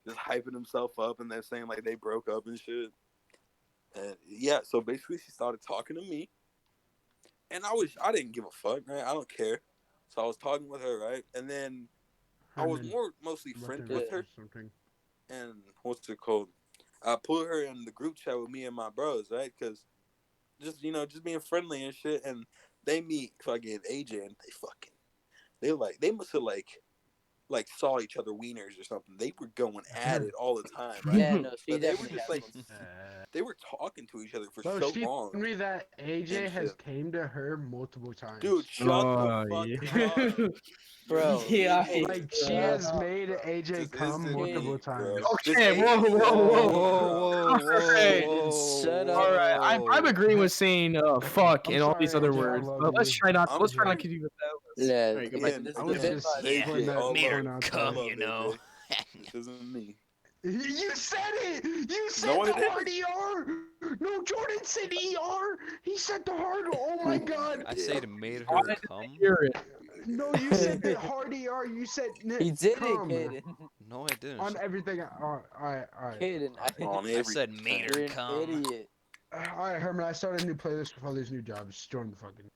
just hyping himself up, and then saying like they broke up and shit. And yeah, so basically she started talking to me, and I didn't give a fuck, right? I don't care. So I was talking with her, right? And then I was mostly friends with her. Something. And what's it called? I put her in the group chat with me and my bros, right? Because just just being friendly and shit. And they meet fucking AJ, and they must have like saw each other wieners or something. They were going at it all the time, right? Yeah, no, she But they were definitely just has like one. they were talking to each other for Bro, so she long. told me that AJ and has shit. came to her multiple times. Dude, shut the fuck up. Bro, Yeah, Hey, Like she Yeah. has made AJ This come isn't multiple me, bro. times. This Okay, ain't whoa, me, whoa, bro. Alright. Shut All up. right, I'm agreeing with saying fuck I'm and all sorry, these other AJ, I words. love But let's you. try not. I'm Let's try not sorry. to continue with that. Let's, Yeah, all right, Again, goodbye. this I is was the just bit putting AJ, that all going love. out come, there. Love, you know. AJ. This isn't me. You said it! You said No, I the didn't. hard ER! No, Jordan said ER! He said the hard, oh my god! I say it made Why her did I come. hear it? No, you said the hard ER, you said He did come. it, Caden. No, I didn't. On everything, alright. Caden, On I every said made her you're an come. idiot. Alright, Herman, I started a new playlist with all these new jobs. Join the fucking...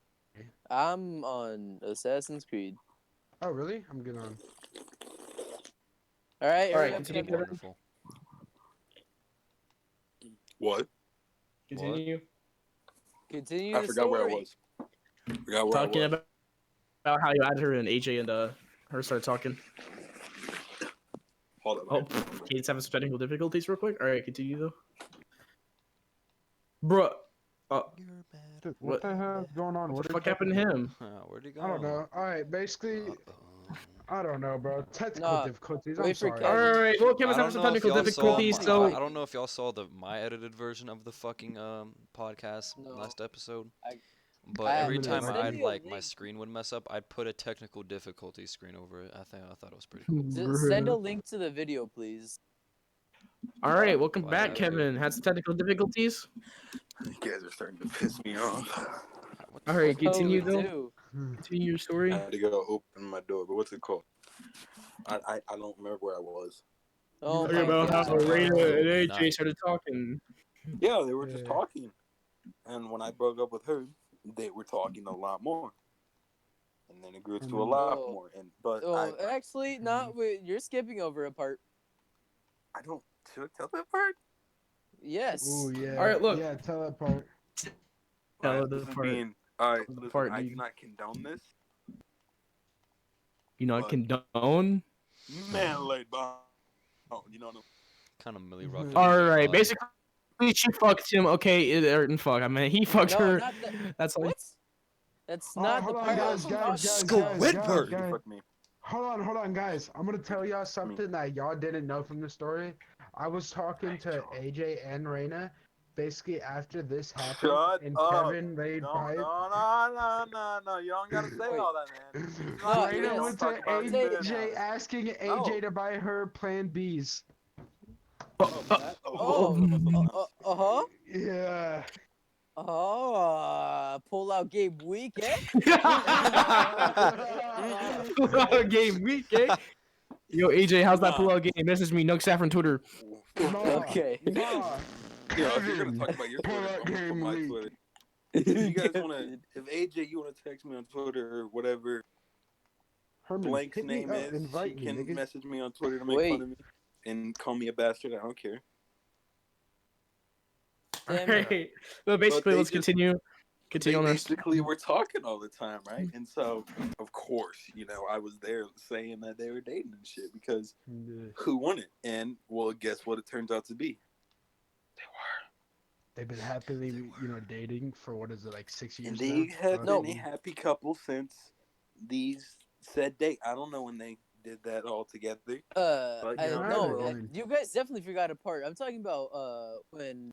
I'm on Assassin's Creed. Oh, really? I'm good on. All right, All right, hurry up, continue, Kevin. Wonderful. what? Continue. Continue I the forgot where I story. was. Forgot where Talking I was. about how you added her and AJ and her started talking. Hold up. Oh, Kate's having some technical difficulties real quick. All right, continue though. Bruh, You're bad. Dude, What- what the hell is going on? What the are fuck you happened to talking him? Where'd he go? about? I don't know. All right, basically, Uh-oh. I don't know, bro. Technical Nah, difficulties. wait I'm for sorry. All Kevin. right. Well, I Kevin's having don't some know if technical y'all saw difficulties, my, so I don't know if y'all saw my edited version of the fucking podcast No. last episode. I- But I- every Send time me I'd a like my link. screen would mess up, I'd put a technical difficulty screen over it. I thought it was pretty Hmm. cool. Send a link to the video, please. all right. Welcome Why back, that video? Kevin. Had some technical difficulties. You guys are starting to piss me off. What the All right, fuck? continue Oh, though. do. Continue your I story. had to go open my door, but what's it called? I don't remember where I was. Oh Talking my about how god. Reyna and AJ Nice. started talking. Yeah, they were just Yeah. talking, and when I broke up with her, they were talking a lot more, and then it grew to a lot Oh. more. But Oh, actually, not. Wait, you're skipping over a part. I don't should I tell that part. Yes. Ooh, yeah. All right, look. Yeah, tell that part. Tell Alright, the this is part. being all right. the Listen, part, I do dude. not condone this. You not But- condone? Man, laid by. Oh, you know what? Kind of Millie Rock. All right. Basically, she fucked him. Okay, fuck. I mean, he fucked No, her. not that. That's all. What? That's Oh, not the hold on, part I guys, was guys, talking guys, about. guys, Squidward. guys. Fuck me. Hold on, guys. I'm gonna tell y'all something that y'all didn't know from the story. I was talking to AJ and Reyna, basically after this happened, Shut and up. Kevin laid No, pipe. no. You don't gotta say Wait. all that, man. No, Reyna yes. went to Talk about it AJ now. asking AJ No. to buy her Plan Bs. Uh-huh. Yeah. Oh, pull out game week, eh? Pull-out game week, eh? Yo, AJ, how's that Nah. pull-out game? Message me, Nug Saffron Twitter. Nah, Okay. Nah. Yo, if you're gonna Kevin, talk about your pull Twitter, out I'm gonna put game my week. Twitter. If you guys wanna, if AJ, you wanna text me on Twitter or whatever Herman, Blank's hit me name up, is, invite she me, can nigga. message me on Twitter to make Wait. fun of me and call me a bastard. I don't care. Damn it. Alright. Well, basically, they let's just- continue. They Continue on this. basically were talking all the time, right? And so, of course, I was there saying that they were dating and shit because Yeah. who wouldn't? And well, guess what? It turns out to be they were. They've been happily, dating for what is it, like 6 And years they now? have No. been a happy couple since these said date. I don't know when they did that all together. But, I you know, no, everyone. you guys definitely forgot a part. I'm talking about when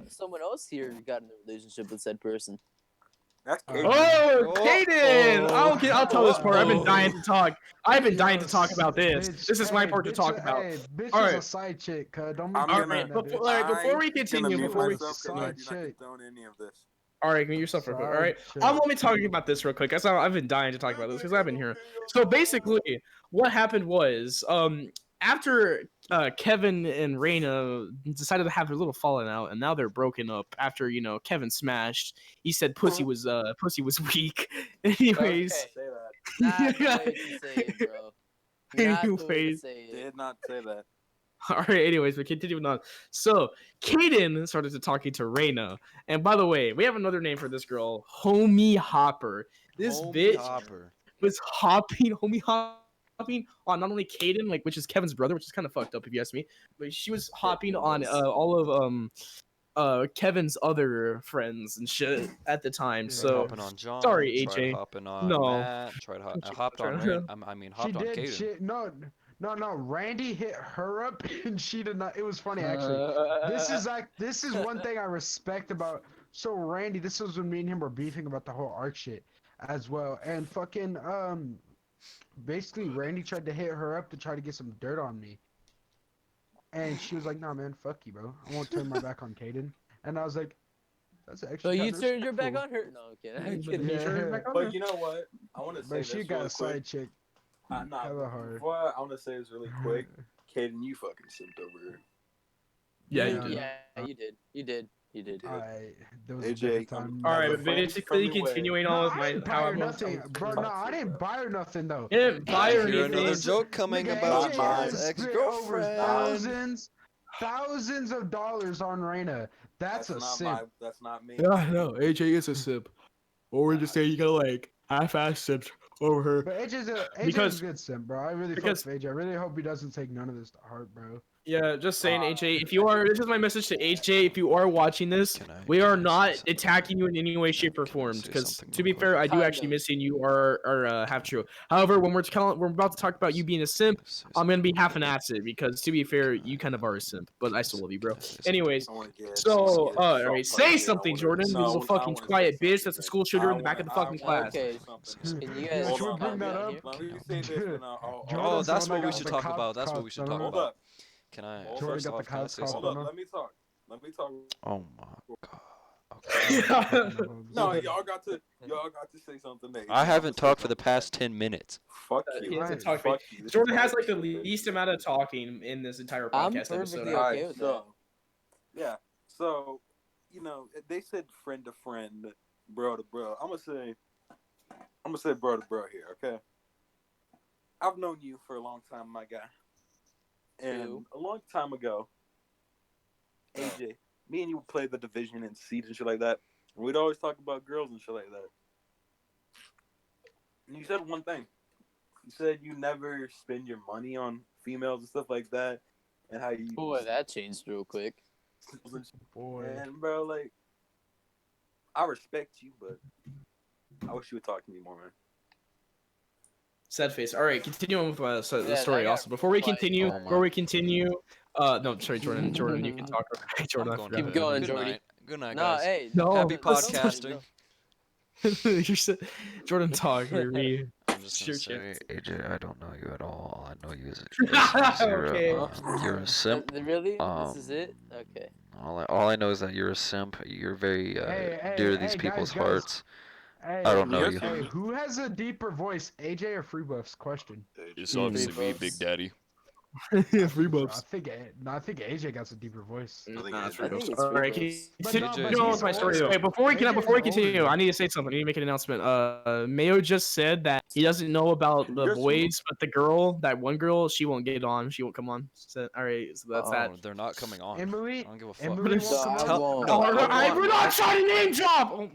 someone else here got in a relationship with said person. That's Oh. crazy. Oh, Oh, Kaden! oh. Okay, I'll tell this part. I've been Oh. dying to talk. I've been dying to Yes, talk about this. bitch. This is my Hey, part to bitch, talk about. Hey, bitch All is right. a side chick, cuz. Don't be I'm doing All right, that, before, bitch. all right, before we I'm gonna continue, mute before we myself because I Side do not chick. condone any of this. all right, mute yourself real quick. All Side right, chick. I'm only talking about this real quick. I've been dying to talk about this because I've been here. So basically, what happened was, after Kevin and Reyna decided to have a little falling out, and now they're broken up. After Kevin smashed, he said pussy was weak. Anyways, Okay. Say that. Not the way to say it, bro. Not the way to Anyways. say it. Did not say that. all right. Anyways, we continuing on. So Kaden started to talking to Reyna, and by the way, we have another name for this girl, Homie Hopper. This Homie bitch Hopper. was hopping on not only Kaden, which is Kevin's brother, which is kind of fucked up if you ask me, but she was hopping on all of Kevin's other friends and shit at the time. Yeah. Tried So hopping on John. sorry, Tried AJ. hopping on No. Matt. I hopped on Rand. She Hopped on did Kaden. shit. No. Randy hit her up, and she did not. It was funny actually. This is one thing I respect about. So Randy, this was when me and him were beefing about the whole arc shit as well, and fucking basically Randy tried to hit her up to try to get some dirt on me, and she was like, "Nah, man, fuck you, bro. I won't turn my back on Kaden." And I was like, "That's So actually." you kinda turned your back respectful. on her? No, I'm kidding. I'm Yeah. kidding. You turned your back on But her? you know what? I want to say But this she got really a side quick. chick. Nah, hella hard. before I want to say this really quick. Caden, you fucking simped over here. Yeah, Yeah. you did. Yeah, you did. Alright, there was a AJ, different time. All right, As a but friend basically from the way. continuing No, on with I my didn't how buy her I'm nothing, bro. No, I didn't buy her nothing though. You didn't buy her I hear anything. another Nigga, joke coming Nigga, about AJ mine. John's has spent over ex-girlfriend. thousands of dollars on Reyna. That's a not simp. That's not me. Yeah, I know. AJ is a simp. Or we're just saying you gotta half-ass simp over her. But AJ's a Because- good simp, bro. I really fuck because- with AJ. I really hope he doesn't take none of this to heart, bro. Yeah, just saying, AJ. If you are, this is my message to AJ. If you are watching this, we are not attacking you in any way, shape, or form. Because to be fair, I do actually miss seeing you are half true. However, when we're about to talk about you being a simp, I'm gonna be half an acid because to be fair, you kind of are a simp. But I still love you, bro. Anyways, so all right, say something, Jordan. Who's a fucking quiet bitch that's a school shooter in the back of the fucking class. Okay. Can you guys Should we bring calm that down up? here? Let me say this, and Oh, Jordan's the that's one what that we got should the talk cop- about. That's what we cops should done talk on him. hold about. up. Can I Jordan first got the off, can I cops say called Hold something? up. Let me talk. Let me talk. Oh my god. Okay. No, y'all got to say something. I haven't talked for the past 10 minutes. Fuck He you. hasn't talked. Fuck you. This Jordan is has like the stupid. least amount of talking in this entire I'm podcast episode. perfectly Alright, okay with that. so, yeah. So, they said friend to friend, bro to bro. I'm gonna say bro to bro here, okay? I've known you for a long time, my guy. And a long time ago, AJ, me and you would play the division and seeds and shit like that. And we'd always talk about girls and shit like that. And you said one thing. You said you never spend your money on females and stuff like that. And how you Boy, that changed real quick. Boy. And bro, like, I respect you, but I wish you would talk to me more, man. Sad face. All right, continuing with the Yeah, story. that got Also, before we quiet. continue, Oh no, sorry, Jordan. Jordan, you can talk. Jordan, I I'm going to forgot. Keep bed. going, Good Jordy. night. Good night, No, guys. hey. No, Happy that's- podcasting. You're Jordan, talk. I'm just gonna Sure, say, AJ, I don't know you at all. All I know you is Okay. you're a simp. Really? This is it? Okay. All I know is that you're a simp. You're very dear to these people's guys. hearts. Hey, I don't know Yes, you. sir. Hey, who has a deeper voice, AJ or Free Buffs? Question. It's obviously me, Big Daddy. Free I buffs. think AJ got a deeper voice. Nah, it's I free think buffs. it's All free right, buffs. continue on with my story. older. Wait, before we AJ is continue, older. I need to say something. I need to make an announcement. Mayo just said that he doesn't know about the Yes, boys, but the girl, that one girl, she won't get on. She won't come on. So, all right, so that's that. They're not coming on. I Emily, don't give a fuck. Emily But won't come I on. won't. Oh, I we're not trying to name drop. Oh,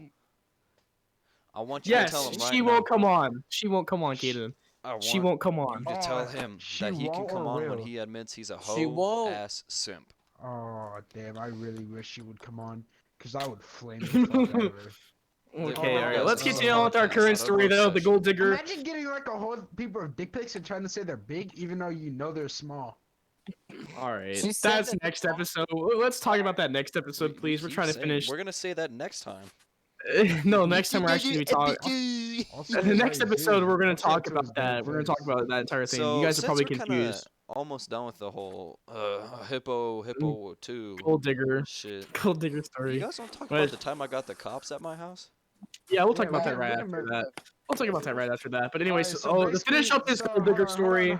I want you to tell yes, him right she now. won't come on. She won't come on, Kaden. I She want won't come on. you to tell him she that he can won't come or on when will? he admits he's a She won't. hoe-ass simp. Oh damn! I really wish she would come on, cause I would flame the fuck out of her. Okay, Oh, all right. guys, Let's this is a continue on with our podcast, current not a story, though. The roast gold digger. Imagine getting like a whole people of dick pics and trying to say they're big, even though you know they're small. All right, She said that's that next the- episode. Let's talk about that next episode, please. We're keep trying to saying- finish. We're gonna say that next time. No, next time we're actually gonna be talking. Also, The next like, episode, dude, we're gonna I'll say talk it to his about damn that. We're gonna talk face. about that entire thing. So You guys are since probably we're confused. almost done with the whole hippo 2 Gold digger, shit. gold digger You story. guys don't talk But- about the time I got the cops at my house? Yeah, we'll talk Yeah, about we that can- right we can after make- that. We'll talk about that right after that. But anyways, Alright, to finish up this gold digger story.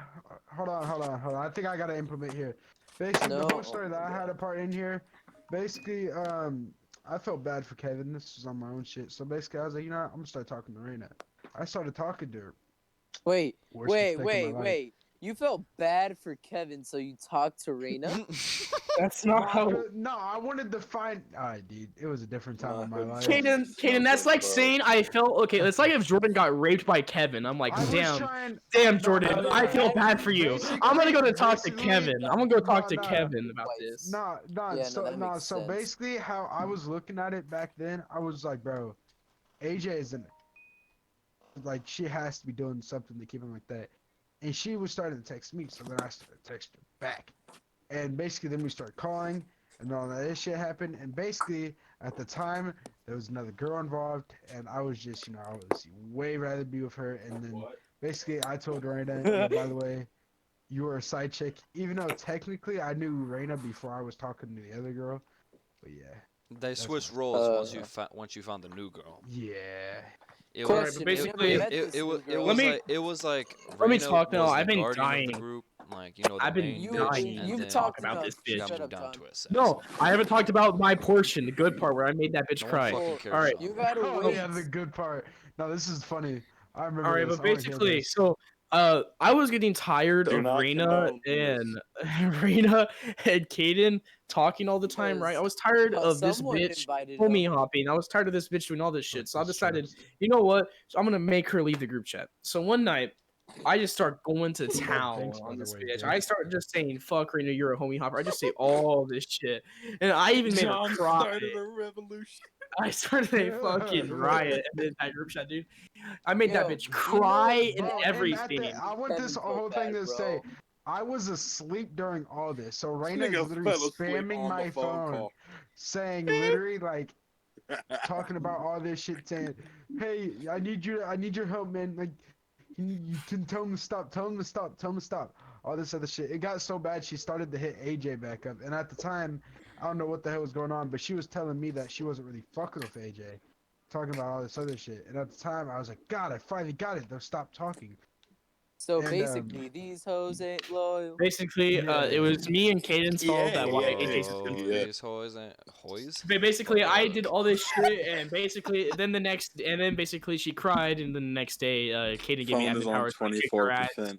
Hold on. I think I gotta implement here. Basically, the No. whole story that I had a part in here. Basically, I felt bad for Kevin. This was on my own shit. So basically, I was like, you know what? I'm gonna start talking to Raina. I started talking to her. Wait, Worst mistake of my life. wait. You felt bad for Kevin, so you talked to Raina? That's not how. No, I wanted to find. Alright, dude. It was a different time in my life. Kaden, that's like saying I felt okay. It's like if Jordan got raped by Kevin. I'm like, I was damn, trying. damn, No, Jordan, no, I no. feel bad for you. I'm gonna go to talk to Basically- Kevin. I'm gonna go talk to No, no. Kevin about this. No, Yeah, no, that makes so sense. basically, how I was looking at it back then, I was like, bro, AJ isn't like she has to be doing something to keep him like that, and she was starting to text me, so then I started texting her back, and basically then we started calling, and all that shit happened, and basically at the time there was another girl involved, and I was just, I was way rather be with her, and then basically I told Raina, by the way, you were a side chick, even though technically I knew Raina before I was talking to the other girl. But yeah. They switched what- roles once you found the new girl. Yeah. It Alright, was but but basically- it was like Let me Raina talk now. was the I've been guardian of dying. the group, like the I've been main dying bitch, and to then talk about this she got bitch. moved down to a sex. No, I haven't talked about my portion, the good part where I made that bitch No one cry. fucking cares, All right. Sean. You gotta Oh wait. yeah, the good part. No, this is funny. I remember. All right, this. but I wanna hear basically, this. so I was getting tired Do of not Raina condone this. and Raina and Kaden talking all the time, right? I was tired of this Someone bitch invited homie him. hopping. I was tired of this bitch doing all this shit. So I Fuck this decided, shit. you know what? So I'm gonna make her leave the group chat. So one night, I just start going to town Thanks, by on the this way, bitch. Jake. I start just saying "fuck Rena, you're a homie hopper." I just say all this shit, and I even made her John cry. started a revolution. I started a fucking riot in that group chat, dude. I made that Yo, bitch you know, cry and Bro, and at the, everything. I want this Kevin whole felt thing bad, to bro. say, I was asleep during all this, so This Raina is nigga literally fell asleep spamming on the my phone phone, call. saying literally like talking about all this shit, saying, "Hey, I need your help, man. Like, you can tell him to stop, tell him to stop, tell him to stop." All this other shit. It got so bad she started to hit AJ back up, and at the time, I don't know what the hell was going on, but she was telling me that she wasn't really fucking with AJ, talking about all this other shit. And at the time, I was like, "God, I finally got it. They'll stop talking." So And, basically, these hoes ain't loyal. Basically, it was me and Caden's fault that why Yeah. AJ Whoa, Yeah. these hoes ain't hoys. Basically, I did all this shit, and basically, then basically she cried, and then the next day, Caden gave me Phone is admin on powers. I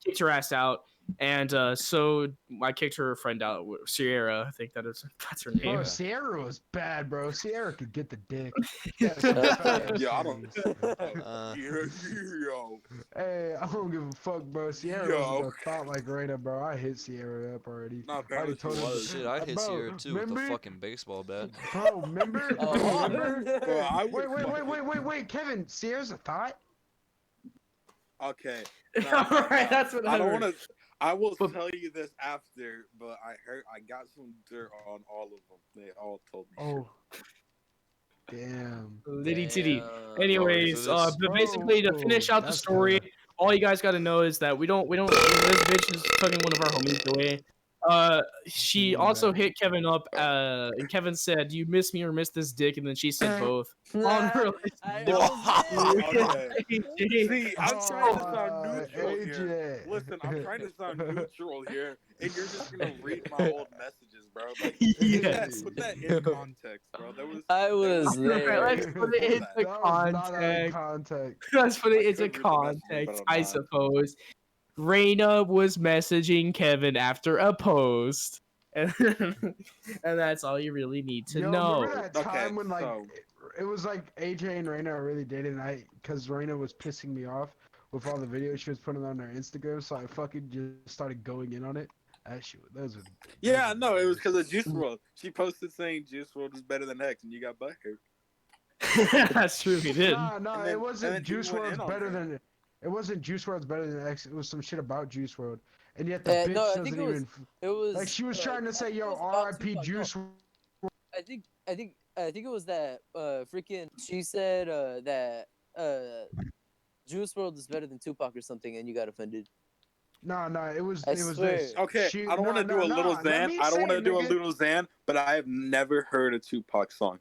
kicked her ass out, and so I kicked her friend out, Sierra. I think that's her Bro, name. Sierra was bad, bro. Sierra could get the dick. Yeah, I don't. Uh, Yo. Hey, I don't give a fuck, bro. Sierra Yo. wasn't a thought like Raina, bro. I hit Sierra up already. No, I already apparently she told her. was. shit, I'd hit Bro, Sierra too with a remember? fucking baseball bat. Bro, remember? Oh, remember? Bro, I would Wait, Kevin. Sierra's a thought? Okay. Alright, that's what I don't heard. want to. I will But- tell you this after, but I got some dirt on all of them. They all told me. Oh. Damn. Litty titty. Damn. Anyways, Sorry for but basically to finish out the That's story, kinda- all you guys got to know is that we don't. This bitch is tugging one of our homies away. She Ooh, also bad. hit Kevin up. And Kevin said, "Do you miss me or miss this dick?" And then she said both. On her. I Whoa. almost did. Okay. See, I'm trying to sound Oh, neutral here. AJ. Listen, I'm trying to sound neutral here, and you're just gonna read my old messages, bro. Like, Yes. put that in context, bro. I was Alright, there. let's put it into That was not out of context. context. Let's put it I into could read the messages, but context, I'm I not. suppose. Raina was messaging Kevin after a post. And, and that's all you really need to Yo, know. remember that Okay, time when like so- it was like AJ and Raina are really dating, and because Raina was pissing me off with all the videos she was putting on her Instagram, so I fucking just started going in on it. Those were. Yeah, those were no, it was the because of worst. Juice WRLD. She posted saying Juice WRLD was better than X, and you got butthurt. That's true, he did. Nah, And then- it wasn't and then he Juice went WRLD's in on better her. than. It wasn't Juice WRLD's better than X. It was some shit about Juice WRLD, and yet the bitch No, I doesn't think it was. even. It was Like she was trying to say, it "Yo, was about R.I.P. Tupac, no. Juice." I think it was that freaking. She said that Juice WRLD is better than Tupac or something, and you got offended. No, it was I it was swear. this. Okay, She- I don't want to no, do a no, little let Xan. me I don't say want to it, do a nigga. little Xan, but I have never heard a Tupac song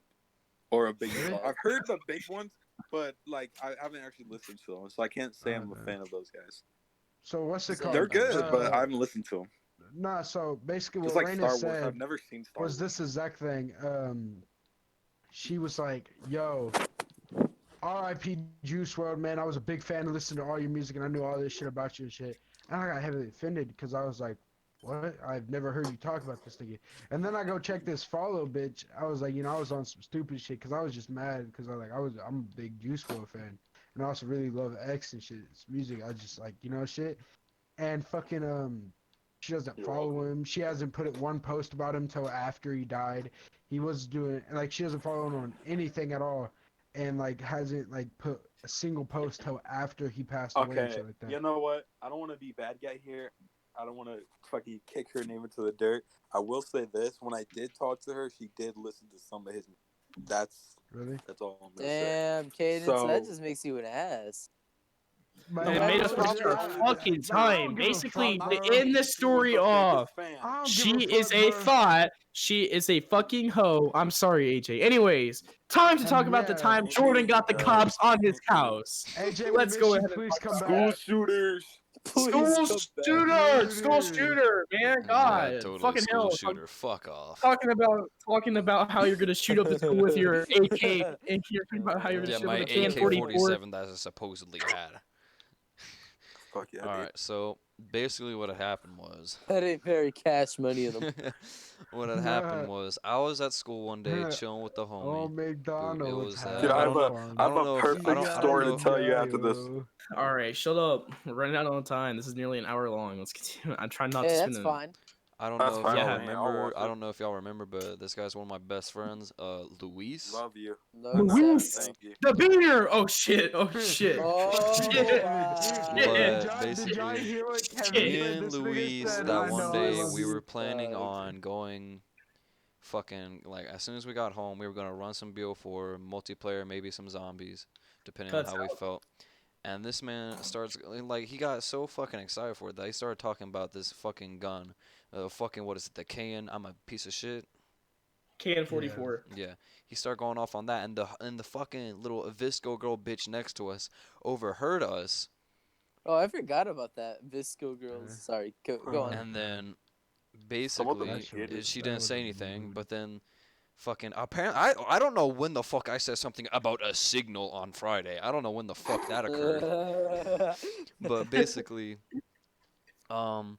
or a Biggie Really? song. I've heard the big ones, but like I haven't actually listened to them, so I can't say I'm a Okay. fan of those guys. So what's it They're called? They're good, but I Uh, haven't listened to them. Nah, so basically Just what like Raina Star Wars, said I've never seen Star was Wars. this exact thing. She was like, "Yo, R.I.P. Juice WRLD, man. I was a big fan of listening to all your music, and I knew all this shit about you and shit." And I got heavily offended because I was like, "What? I've never heard you talk about this nigga." And then I go check this follow bitch. I was like, I was on some stupid shit because I was just mad because I'm a big Juice WRLD fan, and I also really love X and shit. It's music. I just like shit. And fucking she doesn't You're follow welcome. him. She hasn't put one post about him till after he died. He was doing like she doesn't follow him on anything at all, and like hasn't like put a single post till after he passed away and Okay, shit like that. you know what? I don't want to be bad guy here. I don't want to fucking kick her name into the dirt. I will say this: when I did talk to her, she did listen to some of his. That's Really? all I'm gonna say. Damn, Cadence, So- that just makes you an ass. But And it I made don't us give a waste our fuck. fucking time. give a Basically, fuck, to bro. end the story off, I don't she give a is fuck, a bro. thought. She is a fucking hoe. I'm sorry, AJ. Anyways, time to talk about the Yeah. time Jordan got the cops on his house. AJ, Let's we go miss you. ahead and Please talk come about School back. shooters. School shooter, man. God, Yeah, totally fucking school hell. shooter. Fuck off. Talking about how you're gonna shoot up the school with your AK, and you're talking about how you're gonna Yeah, shoot my up with a KN-44. AK-47 that I supposedly had. Fuck yeah, All dude. right, so basically what had happened was, That ain't very cash money of them. what had happened was, I was at school one day chilling with the Oh, homie. McDonald's. was, Dude, I I have don't a, know, fun. I have a if perfect story to tell you after this. All right, shut up. We're running out of time. This is nearly an hour long. Let's continue. I'm trying not to Hey, spin that's it. fine. I don't That's know if fine. y'all Yeah. Man, I'll remember. watch I it. don't know if y'all remember, but this guy's one of my best friends, Luis. Love you. No, Luis! Thank you. The beaner! Oh shit! Oh shit! Oh, Shit. wow. But Did y'all hear what Kevin Shit. Me said? and This nigga Luis, said, that I one know I day, love we you. were planning Fuck. on going, fucking, like, as soon as we got home, we were gonna run some BO4 multiplayer, maybe some zombies, depending on Cuts how we out. felt. And this man starts, like, he got so fucking excited for it that he started talking about this fucking gun. Fucking, what is it, the KN? I'm a piece of shit. KN44. Yeah, he started going off on that, and the fucking little Visco girl bitch next to us overheard us, Oh, I forgot about that. Visco girls. Sorry, go on. and then Some of them basically hate it. she didn't say anything, but then fucking apparently I don't know when the fuck I said something about a signal on Friday. I don't know when the fuck that occurred, but basically, um,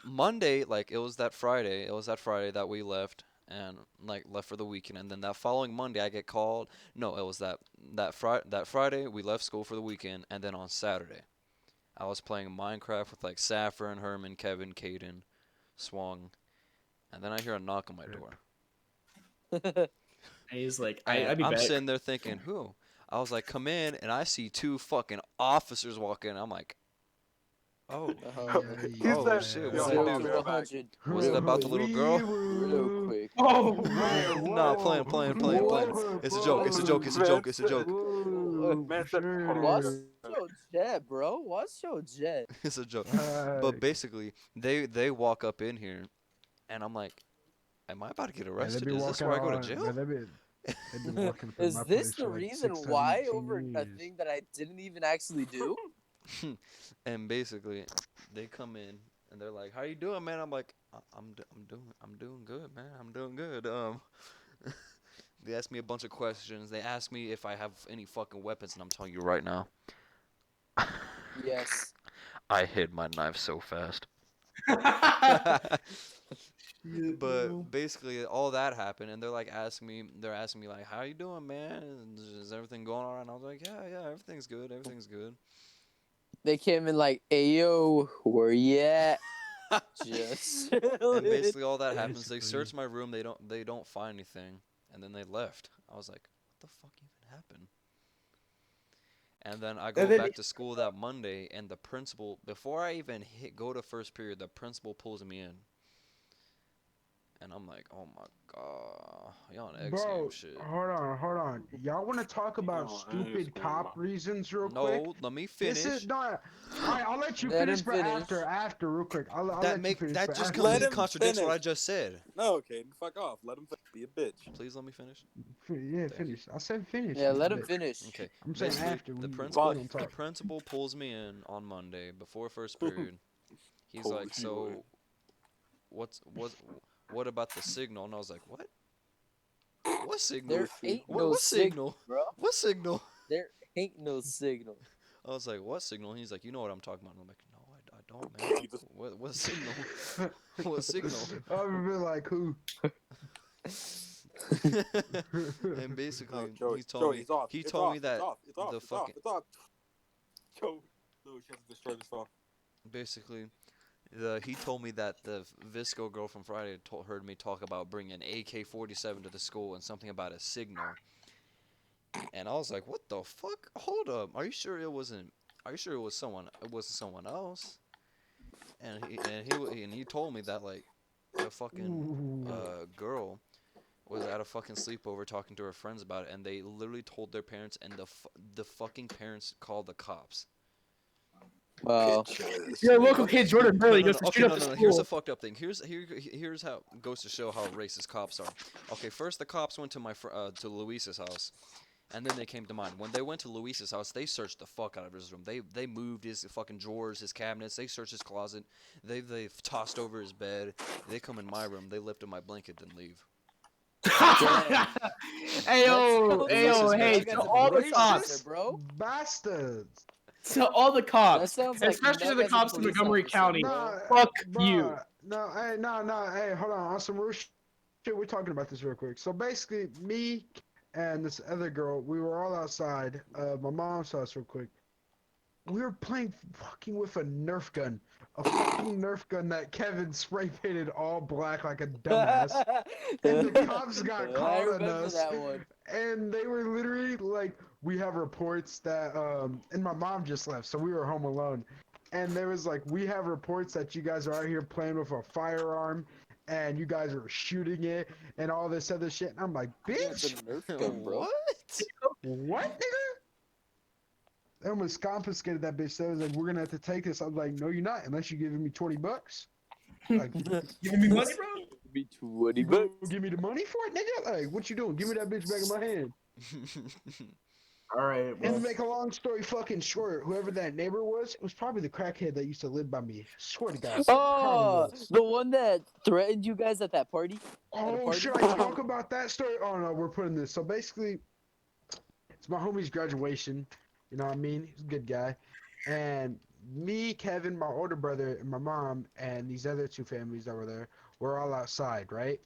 Monday, like it was that Friday. It was that Friday that we left and like left for the weekend, and then that following Monday I get called. No, it was that Friday we left school for the weekend, and then on Saturday I was playing Minecraft with like Saffron, Herman, Kevin, Caden, Swung, and then I hear a knock on my door. And he's like, And I'd be I'm back. sitting there thinking, who? I was like, come in, and I see two fucking officers walk in. I'm like, oh, He oh said, shit, "Yo, what'd Zero I I'll to be do? right back." 100 Was it real about the quick. little girl? Real quick. Oh, Nah, playing. It's a joke. It's a joke. It's a joke. It's a joke. Man said, "Hold on, Watch hold on." your jet, bro. Watch your jet. It's a joke. But basically, they walk up in here, and I'm like, am I about to get They arrested? be Is this walking where I go to on. jail? They be walking from Is my this place the for like reason 6, 7, why 10 over a years. thing that I didn't even actually do? And basically, they come in and they're like, "How you doing, man?" I'm like, I'm doing good, man. I'm doing good." They ask me a bunch of questions. They ask me if I have any fucking weapons, and I'm telling you right now, Yes. I hid my knife so fast. But basically, all that happened, and they're asking me like, "How you doing, man? Is everything going all right?" And I was like, "Yeah, everything's good, everything's good." They came in like, "Ayo, where you at?" Just And chilling. basically, all that happens. They Basically. search my room. They don't find anything, and then they left. I was like, "What the fuck even happened?" And then I go And then back to school that Monday, and the principal, before I even go to first period, the principal pulls me in. And I'm like, oh my god, y'all on X Bro, game shit. hold on. Y'all want to talk about Yo, stupid man. cop reasons real quick? No, let me This finish. is not. Alright, I'll let you Let finish, him but finish. after, real quick. I'll That let you finish. that but just after. Let completely him contradicts what I finish. just said. No, Caden, fuck off. Let him be a bitch. Please let me finish. Yeah, finish. I said finish. Yeah, you let him bitch. finish. Okay. I'm saying Basically, after. the When you principal don't the talk. principal pulls me in on Monday before first period. He's Pulls like, you so what about the signal? And I was like, what? What signal? There ain't What no what signal? signal, bro. What signal? There ain't no signal. I was like, what signal? And he's like, you know what I'm talking about. And I'm like, no, I don't, man. He just- What signal? What signal? I've been like, who? And basically, No, Joey, he told Joey, me he's off. he It's told off. me that It's off. It's off. the It's off. fucking It's off. Joe, no, she has to destroy this phone. basically he told me that the Visco girl from Friday heard me talk about bringing AK-47 to the school and something about a signal. And I was like, what the fuck? Hold up. Are you sure it wasn't? Are you sure it was someone? It wasn't someone else? And he told me that like the fucking girl was at a fucking sleepover talking to her friends about it, and they literally told their parents, and the fucking parents called the cops. Wow. Bitches. You're welcome, kid Jordan Burley goes to Okay, shoot up the Here's school. a fucked up thing. Here's how it goes to show how racist cops are. Okay, first the cops went to to Luis's house, and then they came to mine. When they went to Luis's house, they searched the fuck out of his room. They moved his fucking drawers, his cabinets. They searched his closet. They've tossed over his bed. They come in my room. They lifted my blanket and leave. Hey yo, Luis's hey, man. to all the Racist cops. bro. bastards. So all the That cops, sounds like especially Meg the as a cops in police Montgomery officer, County, bro. fuck you. No, hey, hold on. On some real shit, we're talking about this real quick. So basically, me and this other girl, we were all outside. My mom's house, real quick. We were playing fucking with a Nerf gun. A fucking Nerf gun that Kevin spray painted all black like a dumbass. And the cops got I caught on remember us. that one. And they were literally like, we have reports that, and my mom just left, so we were home alone. And there was like, we have reports that you guys are out here playing with a firearm and you guys are shooting it and all this other shit. And I'm like, Yeah, it's a bitch, Nerf gun, bro. What? what, nigga? They almost confiscated that bitch. So I was like, we're gonna have to take this. I was like, no, you're not, unless you're giving me $20. Like, Giving me money, bro? Be 20 you gonna bucks. give me the money for it, nigga? Like, what you doing? Give me that bitch back in my hand. All right, And well, to make a long story fucking short, whoever that neighbor was, it was probably the crackhead that used to live by me. Swear to God. Oh, probably was. the one that threatened you guys at that party? At a Oh, party? should I talk about that story? Oh no, we're putting this. So basically, it's my homie's graduation. You know what I mean? He's a good guy. And me, Kevin, my older brother, and my mom, and these other two families that were there, were all outside, right?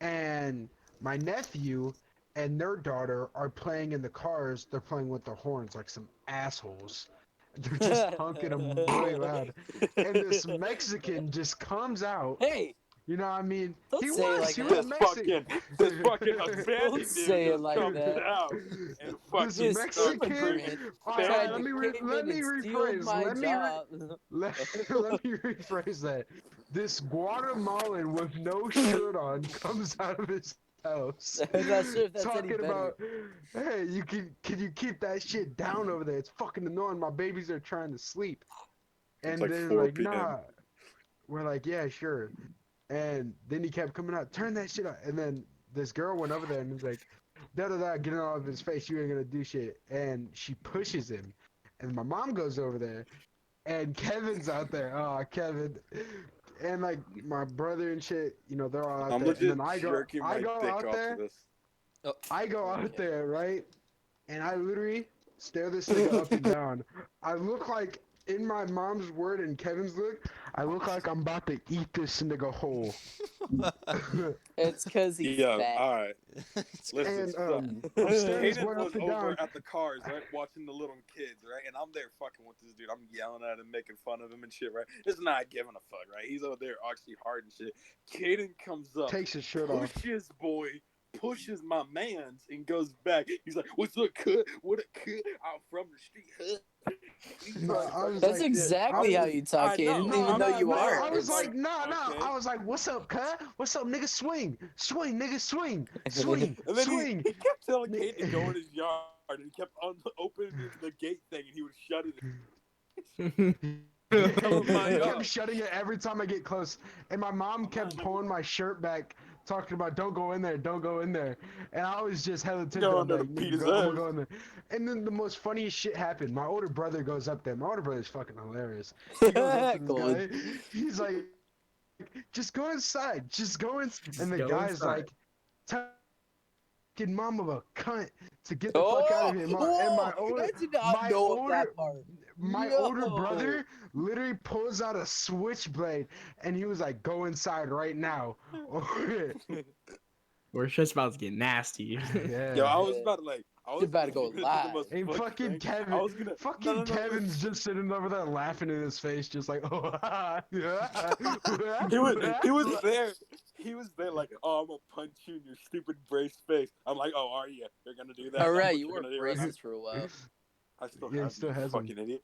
And my nephew and their daughter are playing in the cars. They're playing with the horns like some assholes. They're just honking them really loud. And this Mexican just comes out. Hey, You know what I mean? Don't He say it was. like He that. was Mexican. This fucking abandoned Don't dude say it just like comes that. out and This fucking This starts Mexican. immigrant All fan- right, tried to came let in me and steal rephrase. my Let me job. let me rephrase that. This Guatemalan with no shirt on comes out of his house I'm not sure if that's any talking better. about, hey, can you keep that shit down over there? It's fucking annoying. My babies are trying to sleep. And like then 4 like, p.m. nah. We're like, yeah, sure. And then he kept coming out, turn that shit out. And then this girl went over there and was like, da da da, getting all of his face, you ain't gonna do shit. And she pushes him. And my mom goes over there, and Kevin's out there. Oh, Kevin. And like my brother and shit, you know, they're all out I'm there. legit And then jerking I my go dick out off there. to this. I go out Okay. there, right? And I literally stare this nigga up and down. I look like, in my mom's word and Kevin's look, I look like I'm about to eat this nigga whole. It's because he's Yeah, fat. alright. Listen, And so I'm staring this Hayden boy was up and over down. at the cars, right, watching the little kids, right, and I'm there fucking with this dude. I'm yelling at him, making fun of him and shit, right. It's not giving a fuck, right. He's over there actually hard and shit. Caden comes up, Takes his shirt off. pushes my mans and goes back. He's like, "What's up, cut? What a cut? I'm from the street, huh?" No, I was That's like, exactly I how was- you talk, I know. Aiden, No, even though no, you no, are. I was It's- like, nah. okay. I was like, what's up, cut? What's up, nigga? Swing, nigga, swing. And then Swing. he kept telling Kate to go in his yard, and he kept opening the gate thing, and he would shut it. Oh my He God. kept shutting it every time I get close. And my mom kept pulling my shirt back, talking about don't go in there, don't go in there. And I was just hesitant. Go I'm in there like, to beat "Nigga, his go, I'm ass." gonna go in there. And then the most funniest shit happened. My older brother goes up there. My older brother's fucking hilarious. He goes up to this Good. guy. He's like, just go inside. Just go in. And the go guy's inside. like, fucking mom of a cunt to get the fuck out of here. And my older, I did not my know older, that part. my Yo. older brother literally pulls out a switchblade and he was like, "Go inside right now." We're just about to get nasty. Yeah. Yo, I was about to like, I was about to go do the live. most And fucked fucking thing. Kevin, I was gonna fucking Kevin's just sitting over there laughing in his face, just like, oh, He was there. He was there like, oh, I'm gonna punch you in your stupid brace face. I'm like, oh, are you? You're gonna do that? All That's right, what you you're wore gonna do right now? braces for a while. I still Yeah, he have still you, has them. fucking idiot.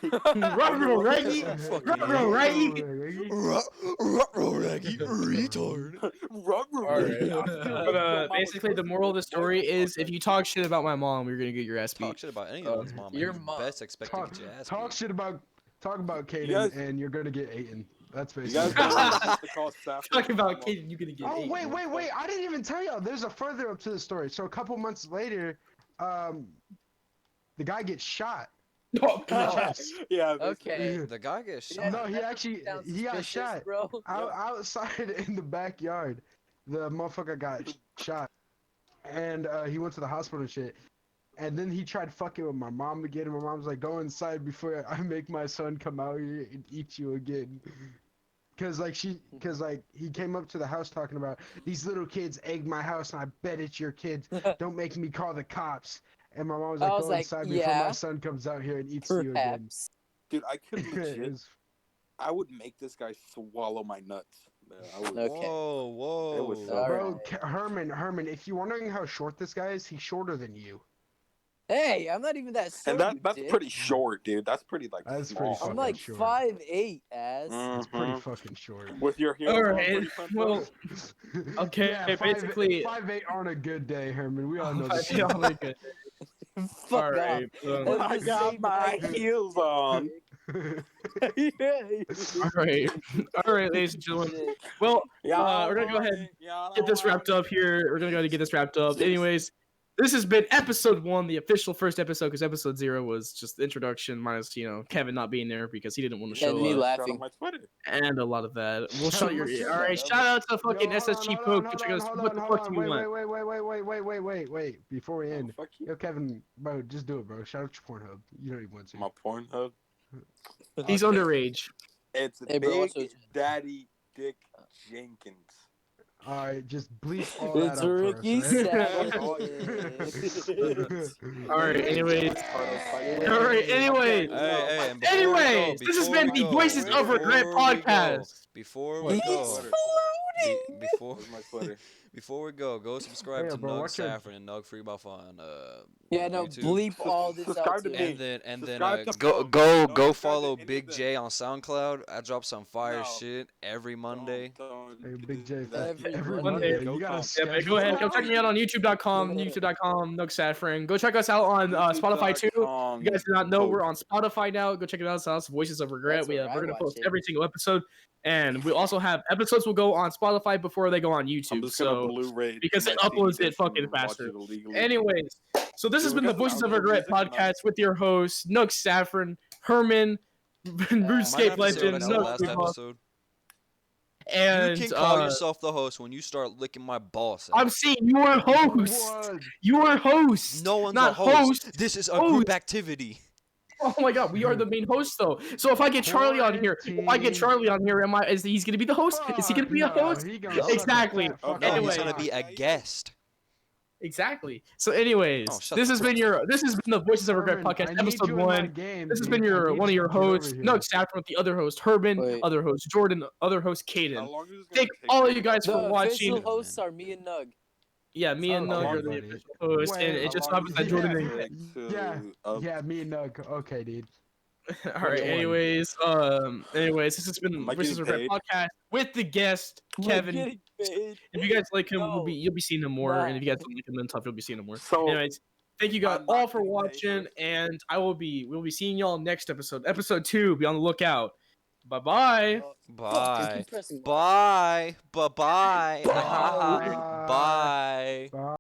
Ruh-roh, Reggie! Ruh-roh, Reggie! Ruh-roh, Reggie, retard. But basically, the moral of the story is if you talk shit about my mom, you're gonna get your ass beat. Talk shit about anyone's mom, your and you mom. best expect to get your ass Talk beat. shit about, talk about Kaden, guys- and you're gonna get Aiden. That's You basically. guys know what I used to call Sappho? Talking about kid, you're gonna get Oh eight. wait! I didn't even tell y'all. There's a further up to the story. So a couple months later, the guy gets shot. Oh, Yeah. Okay. The guy gets Yeah, shot. No, he that actually sounds he got suspicious, shot bro. outside in the backyard. The motherfucker got shot, and he went to the hospital and shit. And then he tried fucking with my mom again, and my mom's like, "Go inside before I make my son come out here and eat you again." Cause like he came up to the house talking about these little kids egged my house, and I bet it's your kids. Don't make me call the cops. And my mom was like, I was "Go like, inside before yeah, my son comes out here and eats you again." perhaps. Dude, I could It legit. was- I would make this guy swallow my nuts. Man, I would. Okay. Whoa, whoa. It was so All Bro, right. Herman, if you're wondering how short this guy is, he's shorter than you. Hey, I'm not even that short. And that's you dick. pretty short, dude. That's pretty like That's small. pretty I'm fucking like short. 5'8", ass. It's pretty Mhm. fucking short. With your heels All on, right. pretty front Well, foot. okay, yeah, basically- 5'8" on a good day, Herman. We all know I this. feel like it. Fuck All off. right. That's I the got same my height. heels on. Yeah. All right. All right, ladies and gentlemen. Well, we're gonna go ahead and get this wrapped up here. We're gonna go ahead and get this wrapped up. Anyways, this has been episode 1, the official first episode, because episode 0 was just the introduction, minus Kevin not being there because he didn't want to And show me up, laughing. My Twitter. and a lot of that. We'll Shout shut your out- ear. shout All right, out- shout out to fucking Yo, SSG Poke. Go check us. What the fuck do you want? Wait. Before we end, Fuck you. yo, Kevin, bro, just do it, bro. Shout out your Pornhub. You don't even want to. My Pornhub. He's Okay. underage. It's Hey, bro, Big what's your- Daddy Dick Jenkins. All right, just bleep all that It's up Ricky for us, Savage. All right. Anyways. Yeah. All right. Anyways. Hey, and before we go, Anyways, this has before been we the go, Voices of Regret before we go, podcast. Before we He's go, before Where's my Twitter? before we go subscribe Yeah, to bro, Nug watch your- Saffron and Nug Free Buff on Yeah, no, YouTube. bleep all this Subscribe out to too. me. And then Subscribe to go Poke. go Don't go subscribe to follow any Big of J on SoundCloud. I drop some fire No. shit every Monday. Don't Hey, do Big J, that. Every Monday. you gotta Go Yeah, but go ahead. Go check me out on YouTube.com, Nook Saffron. Go check us out on Spotify too. If you guys do not know, we're on Spotify now. Go check it out. It's Voices of Regret. That's where We're I gonna watch post it. every single episode, and we also have episodes will go on Spotify before they go on I'm YouTube. just gonna So, Blu-ray because my it uploads CD it disc fucking and watch faster. it illegally. anyways, so this has Dude, been we the got Voices of outro Regret music now. podcast with your hosts Nook Saffron, Herman, Might RuneScape have to say Legend, that's the Nook last Free Buff, episode. and You can call yourself the host when you start licking my balls. I'm saying you're host. What? You're host. No one's not a host. This is a group activity. Oh my god, we are the main host though. So if I get Charlie on here, is he's gonna be the host? Is he gonna be a host? Exactly. Oh, Fuck, no, anyway. he's gonna be a guest. Exactly. So anyways, Oh, shut this the has been the Voices of Regret podcast, episode 1. This has been one of your hosts, Nook Saffron with the other host, Herman, Wait. other host, Jordan, other host, How Caden. long is this gonna Thank take all to of you guys get for The watching. official hosts are me and Nug. Yeah, me and Oh, Nug okay, are the buddy. official hosts, and Wait, it just How long happens does that it Jordan take and to Yeah, me and Nug. Okay, dude. all right. Anyways, this has been Am I Voices of getting Regret podcast with the guest Kevin. Getting paid. If you guys like him, No. you'll be seeing him more, Nah. and if you guys don't like him, then tough, you'll be seeing him more. So Anyways, thank you guys I'm not all for getting paid watching, for it. and we'll be seeing y'all next episode, episode 2. Be on the lookout. Bye bye. Oh, fuck, I Bye. keep pressing- Bye. Bye-bye. Bye.